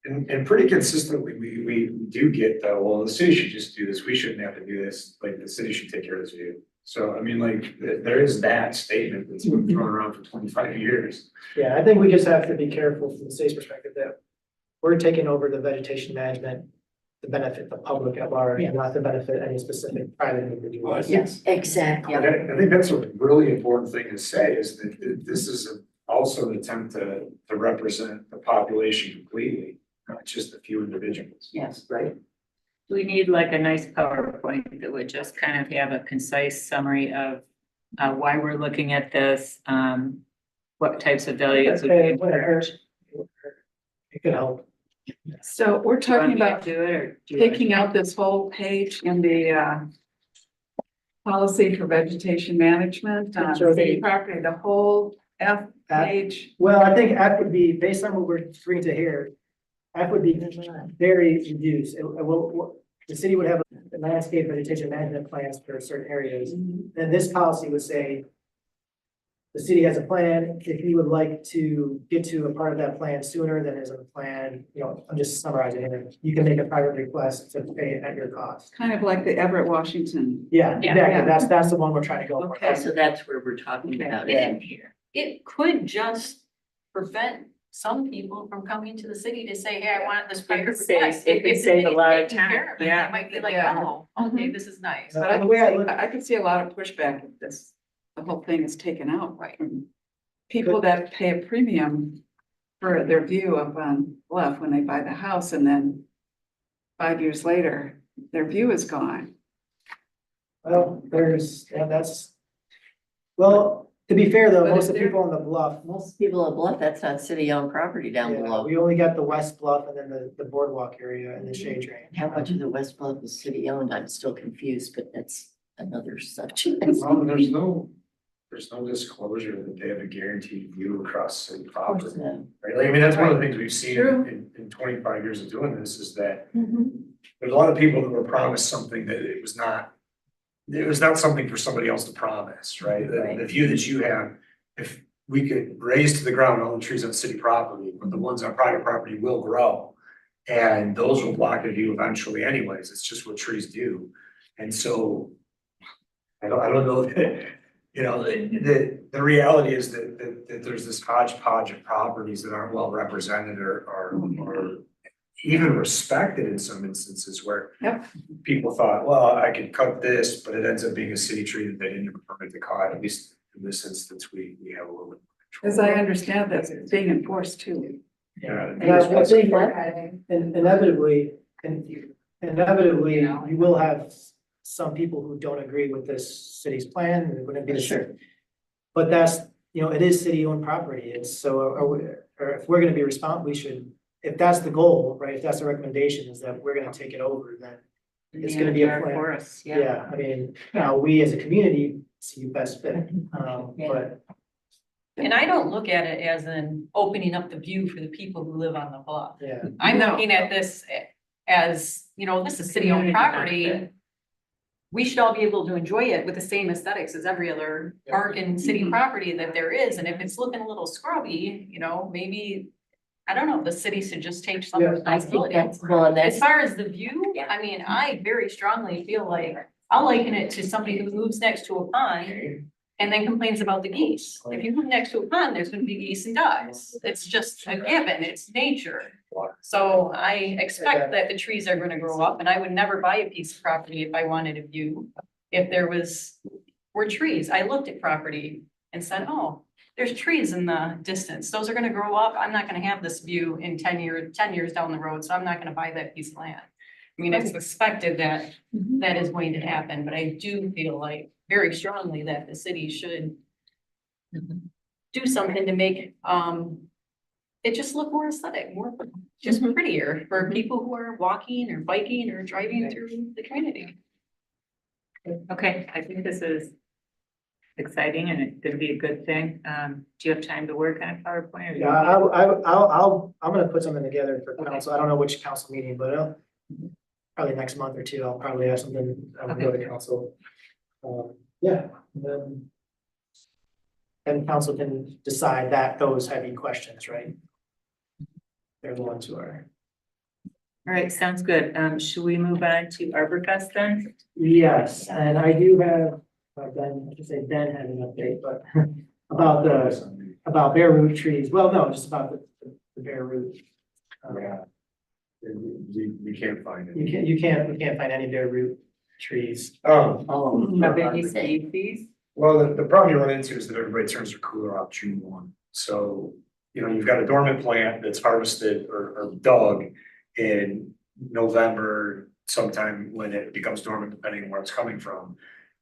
And pretty consistently, we do get that, well, the city should just do this, we shouldn't have to do this, like, the city should take care of this view. So, I mean, like, there is that statement that's been thrown around for 25 years. yeah, I think we just have to be careful from the city's perspective that we're taking over the vegetation management to benefit the public at large, and not to benefit any specific private individual. Yes, exactly. I think that's a really important thing to say, is that this is also an attempt to represent the population completely, not just a few individuals. Yes. Right? We need like a nice PowerPoint that would just kind of have a concise summary of why we're looking at this, what types of values would be Okay, whatever. encouraged. It could help. So we're Do you want talking me to about do it, or do you want- taking out this whole page in the policy for vegetation management on Sure. city property, the whole F page. Well, I think F would be, based on what we're agreeing to here, F would be very reduced. The city would have a landscape vegetation management plans for certain areas. Then this policy would say, the city has a plan, if you would like to get to a part of that plan sooner than is in the plan, I'm just summarizing here. You can make a private request to pay it at your cost. Kind of like the Everett, Washington. Yeah, Yeah. exactly. That's the one we're trying to go for. Okay. So that's where we're talking about it in here. It could just prevent some people from coming to the city to say, hey, I want this private could save- request. it could If the save a city's lot of taking time, care of it, yeah. They might be like, Yeah. oh, okay, this is nice. Uh, But I the way I could look- see, I could see a lot of pushback if this, the whole thing is taken out. Right. from People that pay a premium for their view up on Bluff when they buy the house and then 5 years later, their view is gone. Well, well, to be fair though, But most is of the there- people on the bluff, Most people at Bluff, that's not city-owned property down yeah, below. we only got the west bluff and then the boardwalk area and the shade drain. How much of the West Bluff is city-owned? I'm still confused, but that's another subject. Well, there's no disclosure that they have a guaranteed view across city property, right? Like, I mean, that's one of the things we've seen True. in 25 years of doing this is that there's a lot of people that were promised something that it was not something for somebody else to promise, right? The view that you have, if we could raise to the ground all the trees on city property, but the ones on private property will grow. And those will block the view eventually anyways. It's just what trees do. And so I don't know that, the reality is that there's this hodgepodge of properties that aren't well represented or even respected in some instances where Yep. people thought, well, I could cut this, but it ends up being a city tree that they didn't have a permit to cut. At least in this instance, we have a little bit. of As I control. understand that, it's being enforced too. Yeah. And I think inevitably, you will have some people who don't agree with this city's plan, and it wouldn't be the same. But that's, it is city-owned property, it's so, or if we're gonna be responsible, we should, if that's the goal, right, if that's the recommendation, is that we're gonna take it over, then it's gonna be a Dark plan. forest, Yeah, I mean, now, we as a community see best fit, but, And I don't look at it as an opening up the view for the people who live on the bluff. yeah. I'm No. looking at this as, this is city-owned Community property. benefit. We should all be able to enjoy it with the same aesthetics as every other park and city Mhm. property that there is. And if it's looking a little scrubby, maybe, I don't know, the city should just take some Yeah, I think responsibility. that's, well, and As that's, far as the view, Yeah. I mean, I very strongly feel like I'll liken it to somebody who moves next to a pond and then complains about the geese. If you move next to a pond, there's gonna be geese and ducks. It's just a given, it's nature. So I expect that the trees are gonna grow up, and I would never buy a piece of property if I wanted a view. If there were trees, I looked at property and said, oh, there's trees in the distance. Those are gonna grow up. I'm not gonna have this view in 10 years down the road, so I'm not gonna buy that piece of land. I mean, it's expected that that is going to happen, but I do feel like very strongly that the city should do something to make it just look more aesthetic, just prettier for people who are walking or biking or driving through the community. Okay, I think this is exciting and it's gonna be a good thing. Do you have time to work on a PowerPoint? or you- Yeah, I'm gonna put something together for council, I don't know which council meeting, but probably next month or two, I'll probably have something, I'm gonna go to council. Yeah, then council can decide those heavy questions, right? They're the ones who are. All right, sounds good. Should we move on to Arborfest then? Yes, and I do have, Ben, I should say Ben had an update, but about bare root trees, well, no, just about the bare root. Yeah. We can't find it. You can't find any bare root trees. Of any species? Well, the problem you run into is that everybody turns their cooler off June 1. So, you've got a dormant plant that's harvested or dug in November, sometime when it becomes dormant, depending on where it's coming from.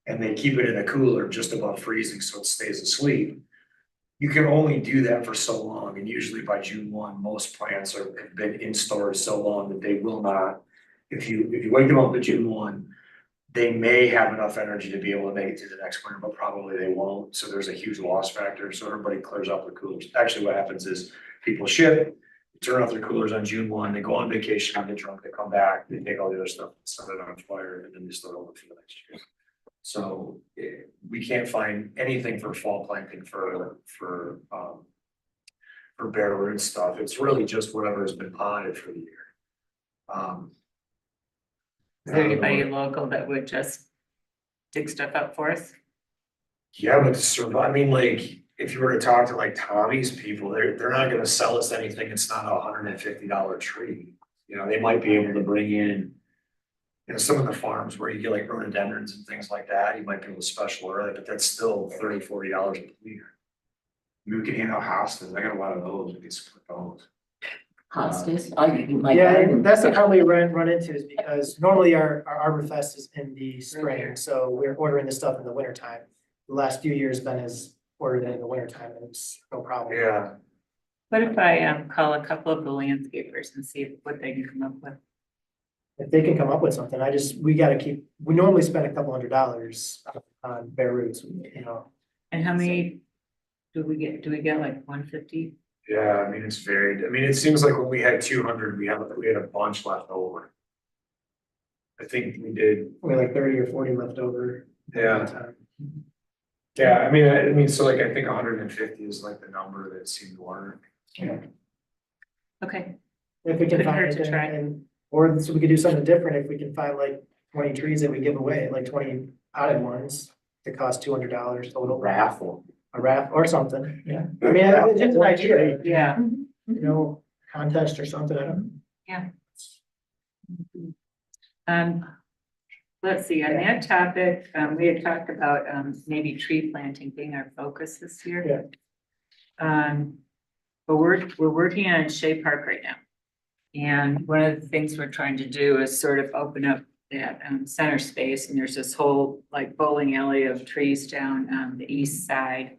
And they keep it in a cooler just above freezing, so it stays asleep. you can only do that for so long, and usually by June 1, most plants have been in stores so long that they will not. If you wake them up at June 1, they may have enough energy to be able to make it through the next winter, but probably they won't, so there's a huge loss factor, so everybody clears out their coolers. Actually, what happens is people ship, turn off their coolers on June 1, they go on vacation, they get drunk, they come back, they take all the other stuff, set it on fire, and then they start over for the next year. So we can't find anything for fall planting for bare root stuff. It's really just whatever has been potted for the year. Is there anybody local that would just dig stuff up for us? Yeah, but to survive, I mean, like, if you were to talk to like Tommy's people, they're not gonna sell us anything, it's not $150 tree. You know, they might be able to bring in, you know, some of the farms where you get like rhododendrons and things like that, you might be able to special order it, but that's still $30, $40 a liter. We can hand out hostas, I got a lot of those, we can split those. Hostas, oh, you can like. Yeah, and that's the problem we run into is because normally our Arbor Fest is in the spring, so we're ordering this stuff in the winter time. The last few years Ben has ordered it in the winter time, and it's no problem. Yeah, What if I call a couple of the landscapers and see what they can come up with? If they can come up with something, we normally spend a couple $100 on bare roots, you know. And how many do we get? Do we get like 150? yeah, I mean, it's varied, I mean, it seems like when we had 200, we had a bunch left over. I think we did, We had like 30 or 40 left over. Yeah. I mean, so like, I think 150 is like the number that seemed to work. Yeah. Okay, If we can Couldn't find hurt to it, try. or so we could do something different, if we can find like 20 trees that we give away, like 20 potted ones that cost $200 total. Raffle. A raffle or something, yeah. I mean, it's just an idea, yeah. you know, contest or something, I don't know. Let's see, on that topic, we had talked about, maybe tree planting being our focus this year. But we're working on Shea Park right now. And one of the things we're trying to do is sort of open up that, center space, and there's this whole like bowling alley of trees down, the east side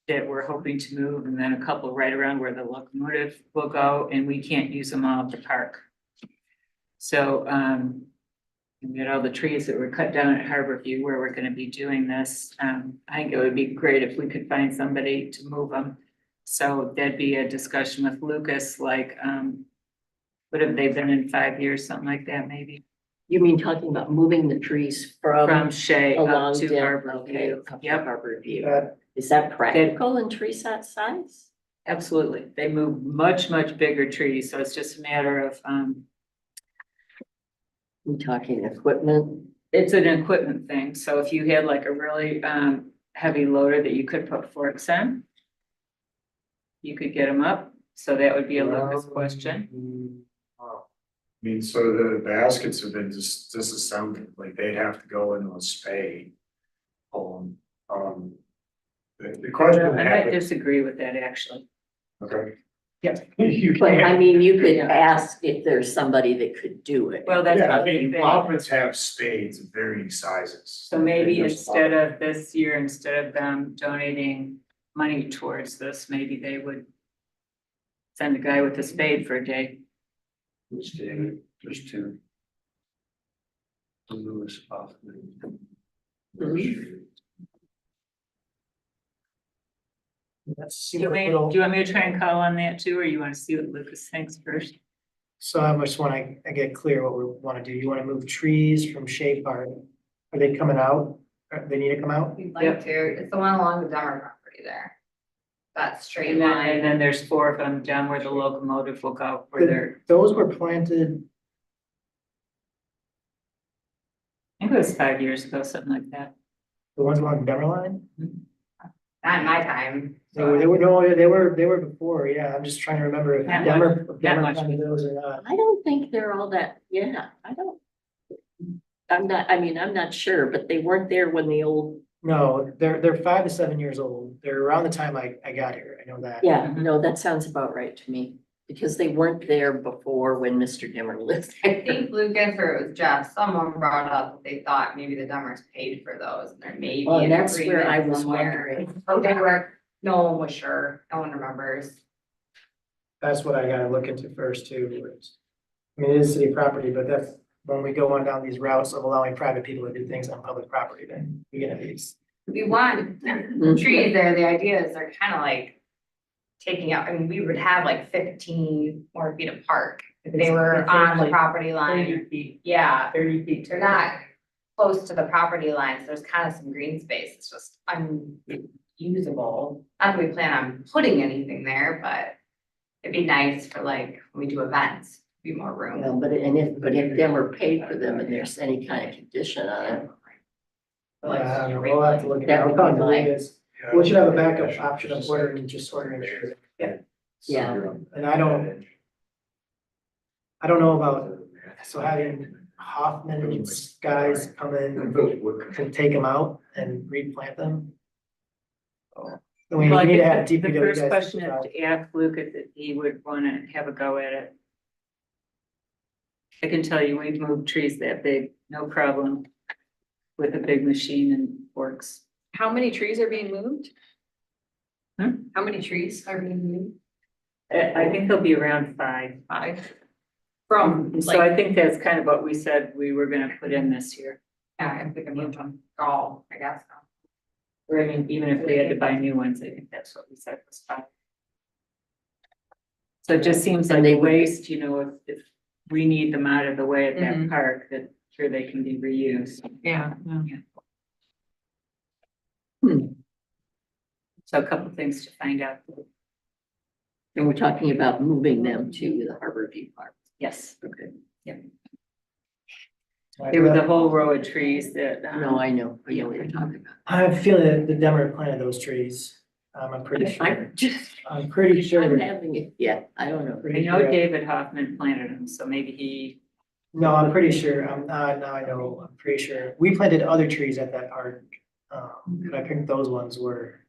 that we're hoping to move, and then a couple right around where the locomotive will go, and we can't use them all at the park. So, and we had all the trees that were cut down at Harbor View where we're gonna be doing this. I think it would be great if we could find somebody to move them. So that'd be a discussion with Lucas, like, what have they been in 5 years, something like that, maybe? You mean talking about moving the trees From Shea up along to down, Harbor okay, View. up to Yep, Harbor View? But Is that practical in trees that size? absolutely. They move much, much bigger trees, so it's just a matter of, We talking equipment? it's an equipment thing. So if you had like a really, heavy loader that you could put forks in, you could get them up. So that would be a Lucas question. I mean, so the baskets have been disassembled, like they'd have to go into a spade. The question. I might disagree with that, actually. Okay. Yeah. You But I can't, mean, you could Yeah. ask if there's somebody that could do it. Well, that's yeah, I what we mean, think. profits have spades of varying sizes. So maybe There's instead of this year, instead of them donating money towards this, maybe they would send a guy with a spade for a day. There's two, there's two. Lewis Hoffman. that's. Do you want me to try and call on that too, or you want to see what Lucas thinks first? So I just want to get clear what we want to do. You want to move trees from Shea Park. Are they coming out? They need to come out? We'd like to, it's the one along the Dummer property there. That straight And line. then there's 4 of them down where the locomotive will go, where they're, Those were planted, I think it was 5 years ago, something like that. the ones along the Denver line? Not in my time. No, they were before, yeah. I'm just trying to remember if That Denver much. planted those or not. I don't think they're all that, yeah, I'm not sure, but they weren't there when the old, No, they're 5 to 7 years old. They're around the time I got here. I know that. yeah, no, that sounds about right to me. Because they weren't there before when Mr. Dimmer lived I there. think Lucas or it was Jeff, someone brought up that they thought maybe the Dummers paid for those and there may be. Well, an that's where I agreement was somewhere. wondering. But they were, no one was sure, no one remembers. That's what I gotta look into first too. I mean, it is city property, but that's when we go on down these routes of allowing private people to do things on public property, then we get these. We want trees there, the idea is they're kind of like taking out, I mean, we would have like 15 more feet of park if they were on the property line. 30 feet, Yeah, 30 feet. they're not close to the property lines, there's kind of some green space, it's just unusable. Not that we plan on putting anything there, but it'd be nice for like, when we do events, be more room. Well, but if Denver paid for them and there's any kind of condition on it, Yeah, I don't know, we'll have to look at That that. would I'll be probably fine. do is, we should have a backup option of ordering, just ordering trees. Yeah. And I don't know about, so having Hoffman's guys come in and take them out and replant them. We Well, I need to think have the DPW first guys. question is to ask Lucas if he would wanna have a go at it. I can tell you, we've moved trees that big, no problem, with a big machine and forks. How many trees are being moved? Hmm? How many trees are being moved? I think there'll be around 5. 5? From, So like, I think that's kind of what we said we were gonna put in this year. Yeah, if we can move them all, I guess. Or I mean, even if we had to buy new ones, I think that's what we said was 5. So it just seems like And they a would- waste, you know, if we need them out of the way at that Mhm. park, that sure they can be reused. yeah. So a couple things to find out. and we're talking about moving them to the Harbor View Park. Yes, Okay. there was a whole row of trees that. No, I know what you're talking about. I have a feeling that the Denver planted those trees. I'm pretty sure. I'm pretty sure. I'm having it, yeah, I don't know. I pretty know sure. David Hoffman planted them, so maybe he, No, I'm pretty sure. Now I know, I'm pretty sure. We planted other trees at that park. But I think those ones were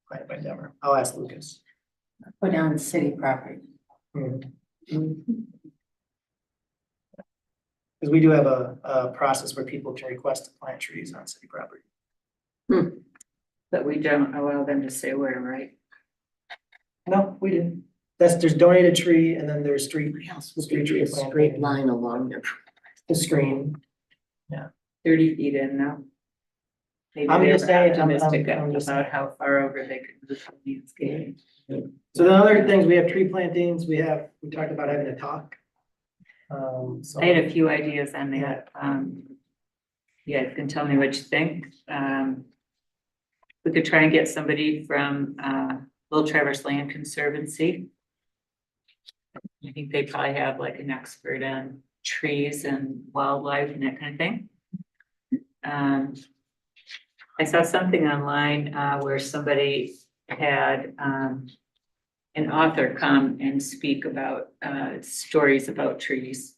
planted by Denver. I'll ask Lucas. Put on city property. Because we do have a process where people can request to plant trees on city property. but we don't allow them to say where, right? No, we didn't. There's donated tree and then there's street, What else would be a straight line along there? the screen. 30 feet in now. Maybe I'm they just were saying, optimistic I'm just about saying. how far over they could move the landscape. So the other things, we have tree plantings, we talked about having a talk. So. I had a few ideas on that. You guys can tell me what you think. We could try and get somebody from Little Traverse Land Conservancy. I think they probably have like an expert on trees and wildlife and that kind of thing. I saw something online where somebody had an author come and speak about stories about trees.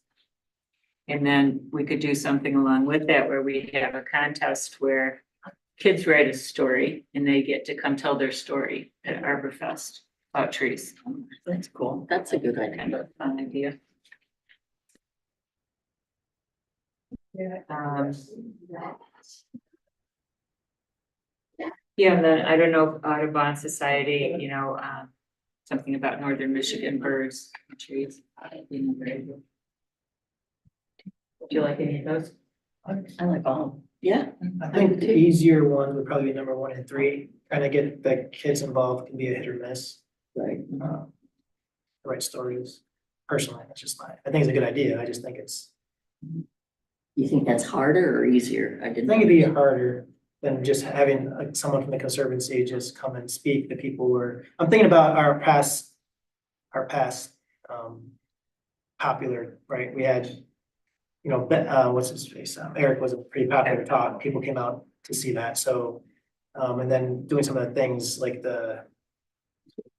And then we could do something along with that where we have a contest where kids write a story and they get to come tell their story at Arborfest about trees. That's cool. That's a good Kind idea. of a fun idea. Yeah, and then I don't know, if Audubon Society, you know, something about northern Michigan birds, and trees. You know, very good. Do you like any of those? I like all. Yeah. I think the easier one would probably be number 1 and 3, kind of get the kids involved, can be a hit or miss. Right. Write stories. Personally, that's just I think it's a good idea. I just think You think that's harder or easier? I I didn't. think it'd be harder than just having someone from the Conservancy just come and speak to people where, I'm thinking about our past popular, right? We had, you know, what's his face? Eric was a pretty popular talk. People came out to see that. So, and then doing some of the things like the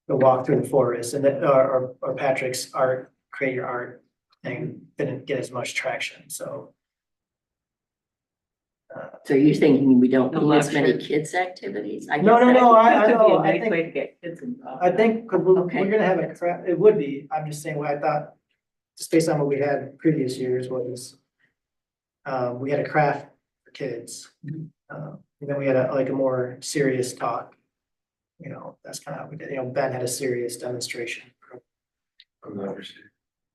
walk through the forest and or Patrick's art, create your art thing didn't get as much traction. So. So you're thinking we don't The need as many lecture. kids' activities? I No, guess that- I Could be know, a I nice think. way to get kids involved. I think, cause we're Okay. gonna have a craft, it would be, I'm just saying what I thought, just based on what we had previous years was. We had a craft for kids, and then we had a more serious talk. you know, that's kind of how we did, you know, Ben had a serious demonstration.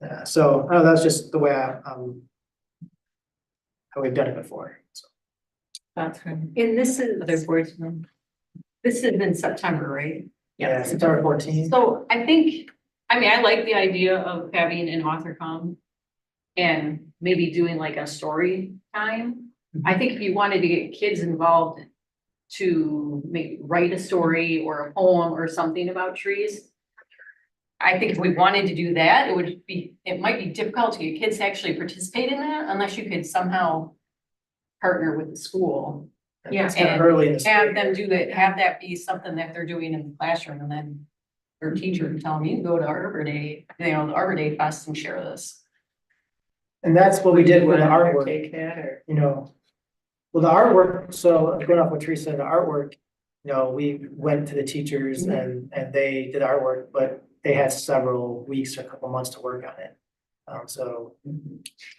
Yeah, so, I know that's just the way how we've done it before, so. Thoughts from And this is, other boards? this is in September, right? Yeah, September 14th. So I think, I mean, I like the idea of having an author come and maybe doing like a story time. I think if you wanted to get kids involved to write a story or a poem or something about trees, I think if we wanted to do that, it might be difficult to get kids to actually participate in that unless you could somehow partner with the school. It's kind of early in the. Have spring. them do that, have that be something that they're doing in the classroom and then their teacher can tell them, you can go to Arbor Day, you know, the Arbor Day Fest and share this. And that's what we did with the Wanna artwork, Take that or? you know. Well, the artwork, so going off what Teresa said, the artwork, you know, we went to the teachers and they did artwork, but they had several weeks or a couple months to work on it. So,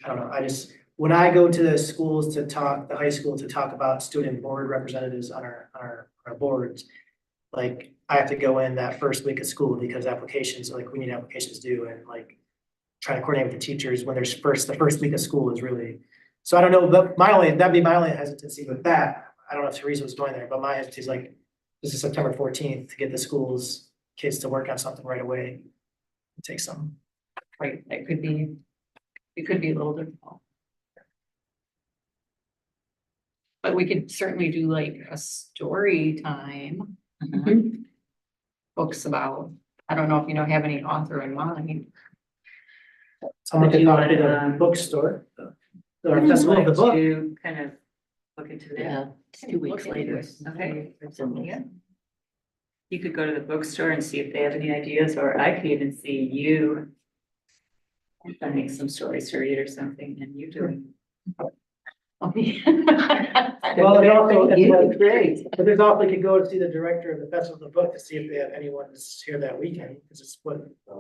I don't know, when I go to the schools to talk, the high school to talk about student board representatives on our boards, like, I have to go in that first week of school because applications, like, we need applications due and like trying to coordinate with the teachers when there's the first week of school is really, so I don't know, but that'd be my only hesitancy with that. I don't know if Teresa was going there, but my hesitancy is like, this is September 14th to get the schools, kids to work on something right away. Take some. Right, it could be a little difficult. But we could certainly do like a story time, books about, I don't know if you know, have any author in mind. Someone Would could you talk to wanna, the bookstore. Or festival of the book. To kind of look into that. Yeah, it's 2 weeks Look into later. it. Okay. Something. Yeah. You could go to the bookstore and see if they have any ideas, or I could even see you finding some stories to read or something, and you doing. Well, and also, it's You like- did great. but there's also, you could go to see the director of the festival of the book to see if they have anyone that's here that weekend, because it's what.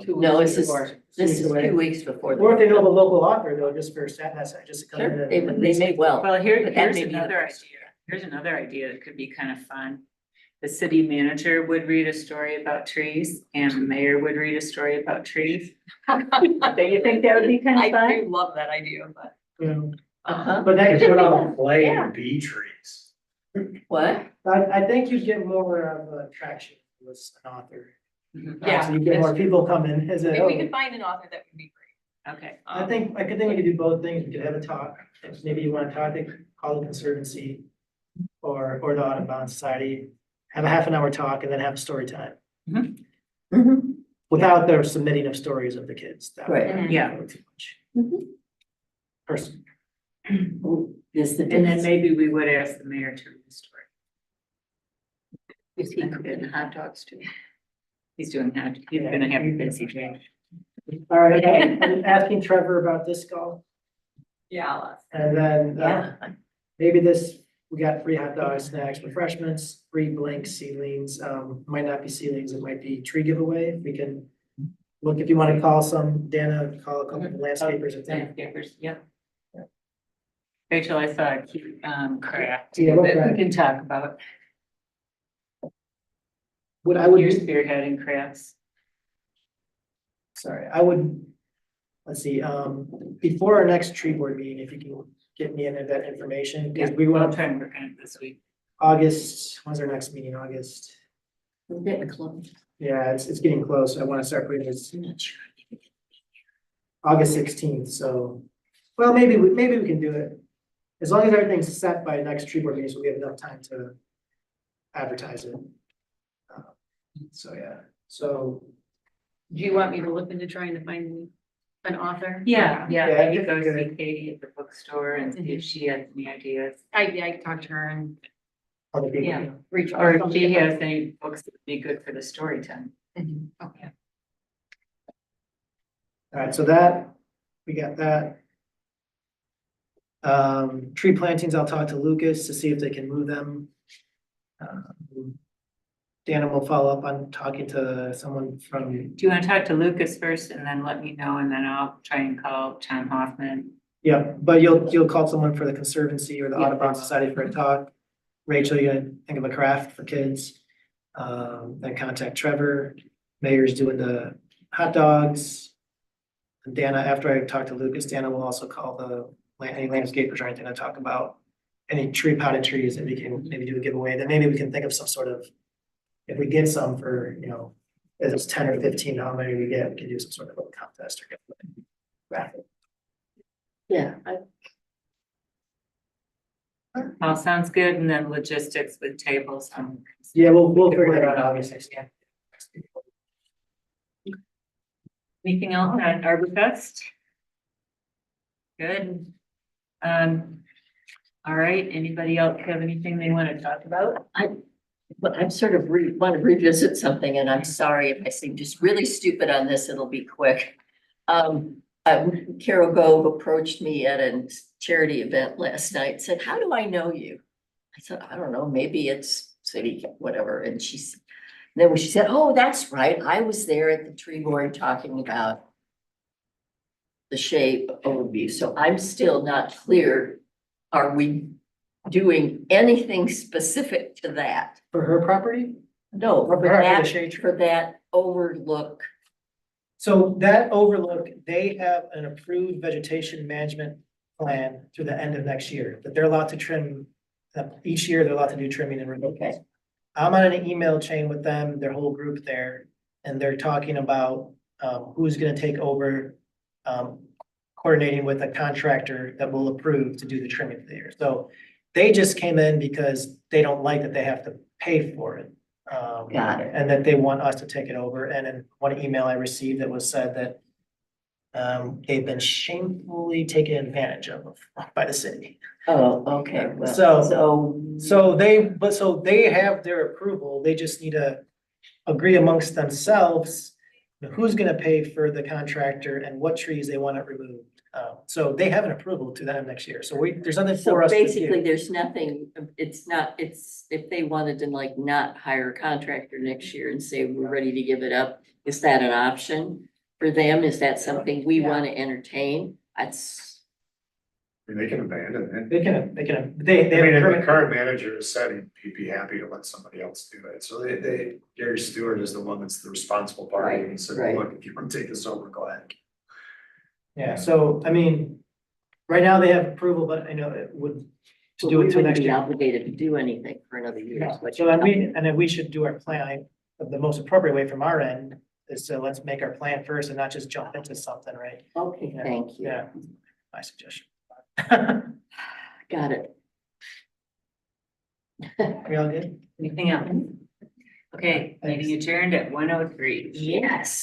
No, it's just, before. this is Away. 2 weeks before. Or if they know of a local author, though, just for that's just to come in Sure, and. they may well. Well, But that here's may be the another best. idea. Here's another idea that could be kind of fun. The city manager would read a story about trees and the mayor would read a story about trees. Do you think that would be kind I of fun? do love that idea, but. You know, Uh-huh. but that Put could on play Yeah. and bee trees. What? I think you'd get more of a traction with an author. Yeah, So you get more people coming, is it? If we could find an author, that would be great. Okay. I think we could do both things. We could have a talk. If maybe you want to talk, I think call the Conservancy or the Audubon Society. Have a half an hour talk and then have a story time Mhm. without the submitting of stories of the kids. That would Right. be Yeah. Too much. Mhm. Person. This the. And then maybe we would ask the mayor to read the story. Is he cooking hot dogs too? He's doing that. He's gonna have a busy day. All right, I'm asking Trevor about disc golf Yeah. and then Yeah. maybe we got free hot dogs, snacks, refreshments, free blank seedlings, might not be seedlings, it might be tree giveaway. We can look, if you want to call Dana, call a couple of landscapers if they. Landscapers, yep. Rachel, I saw a cute craft Yeah, that what we craft? can talk about. What I would You're do, spearheading crafts. sorry, let's see, before our next tree board meeting, if you can get me any of that information, because we I'll want try and work on it this week. August, when's our next meeting, August? We're getting close. Yeah, it's getting close, I want to start putting this I'm not sure. August 16th, so, well, maybe we can do it. As long as everything's set by next tree board meeting, so we have enough time to advertise it. So, yeah, so, Do you want me to look into trying to find an author? Yeah, Yeah, maybe if go you see could. Katie at the bookstore and see if she has any ideas. I can talk to her and other people. Yeah. reach. Or if she has any books that would be good for the story time. Mhm, okay. All right, so we got that. Tree plantings, I'll talk to Lucas to see if they can move them. Dana will follow up on talking to someone from, Do you want to talk to Lucas first and then let me know, and then I'll try and call John Hoffman? yeah, but you'll call someone for the Conservancy or the Yeah. Audubon Society for a talk. Rachel, you gonna think of a craft for kids? Then contact Trevor, Mayor's doing the hot dogs. And Dana, after I talk to Lucas, Dana will also call any landscapers or anything to talk about any potted trees that we can maybe do a giveaway, then maybe we can think of some sort of, if we get some for, if it's 10 or 15, how many we get, we can do some sort of a contest or giveaway. Raffle. Yeah, All sounds good, and then logistics with tables. Yeah, we'll figure it out, obviously, yeah. Anything else on ArborFest? Good. All right, anybody else have anything they want to talk about? but I'm sort of want to revisit something, and I'm sorry if I seem just really stupid on this, it'll be quick. Carol Gove approached me at a charity event last night, said, "How do I know you?" I said, "I don't know, maybe it's city, whatever," and then when she said, "Oh, that's right, I was there at the tree board talking about the shape overview," so I'm still not clear. Are we doing anything specific to that? For her property? No, for For the shade tree. for that overlook. So that overlook, they have an approved vegetation management plan through the end of next year, that they're allowed to trim. Each year, they're allowed to do trimming and removal. Okay. I'm on an email chain with them, their whole group there, and they're talking about who's gonna take over. Coordinating with a contractor that will approve to do the trimming there. So they just came in because they don't like that they have to pay for it. Got it. And that they want us to take it over. And in one email I received that was said that they've been shamefully taken advantage of by the city. Oh, okay, well, So they have their approval, they just need to agree amongst themselves who's gonna pay for the contractor and what trees they want to remove. So they have an approval to that next year, so there's nothing so for us to basically, do. there's nothing, it's, if they wanted to like not hire a contractor next year and say, we're ready to give it up, is that an option for them? Is that something we want to entertain? That's, They can abandon it. They have I a mean, and the permit. current manager has said he'd be happy to let somebody else do it. So Gary Stewart is the one that's the responsible party. And he said, Right. look, if you want to take this over, go ahead. Yeah, so I mean, right now they have approval, but I know it would to do we it till wouldn't next be year. obligated to do anything for another year. No, is what So you're then we should do our plan, the most appropriate way from our end is to let's make our plan first and not just jump into something, right? Okay, Yeah. thank you. Yeah, my suggestion. Got it. We all good? Anything else? Okay, meeting adjourned at 1:03. Yes.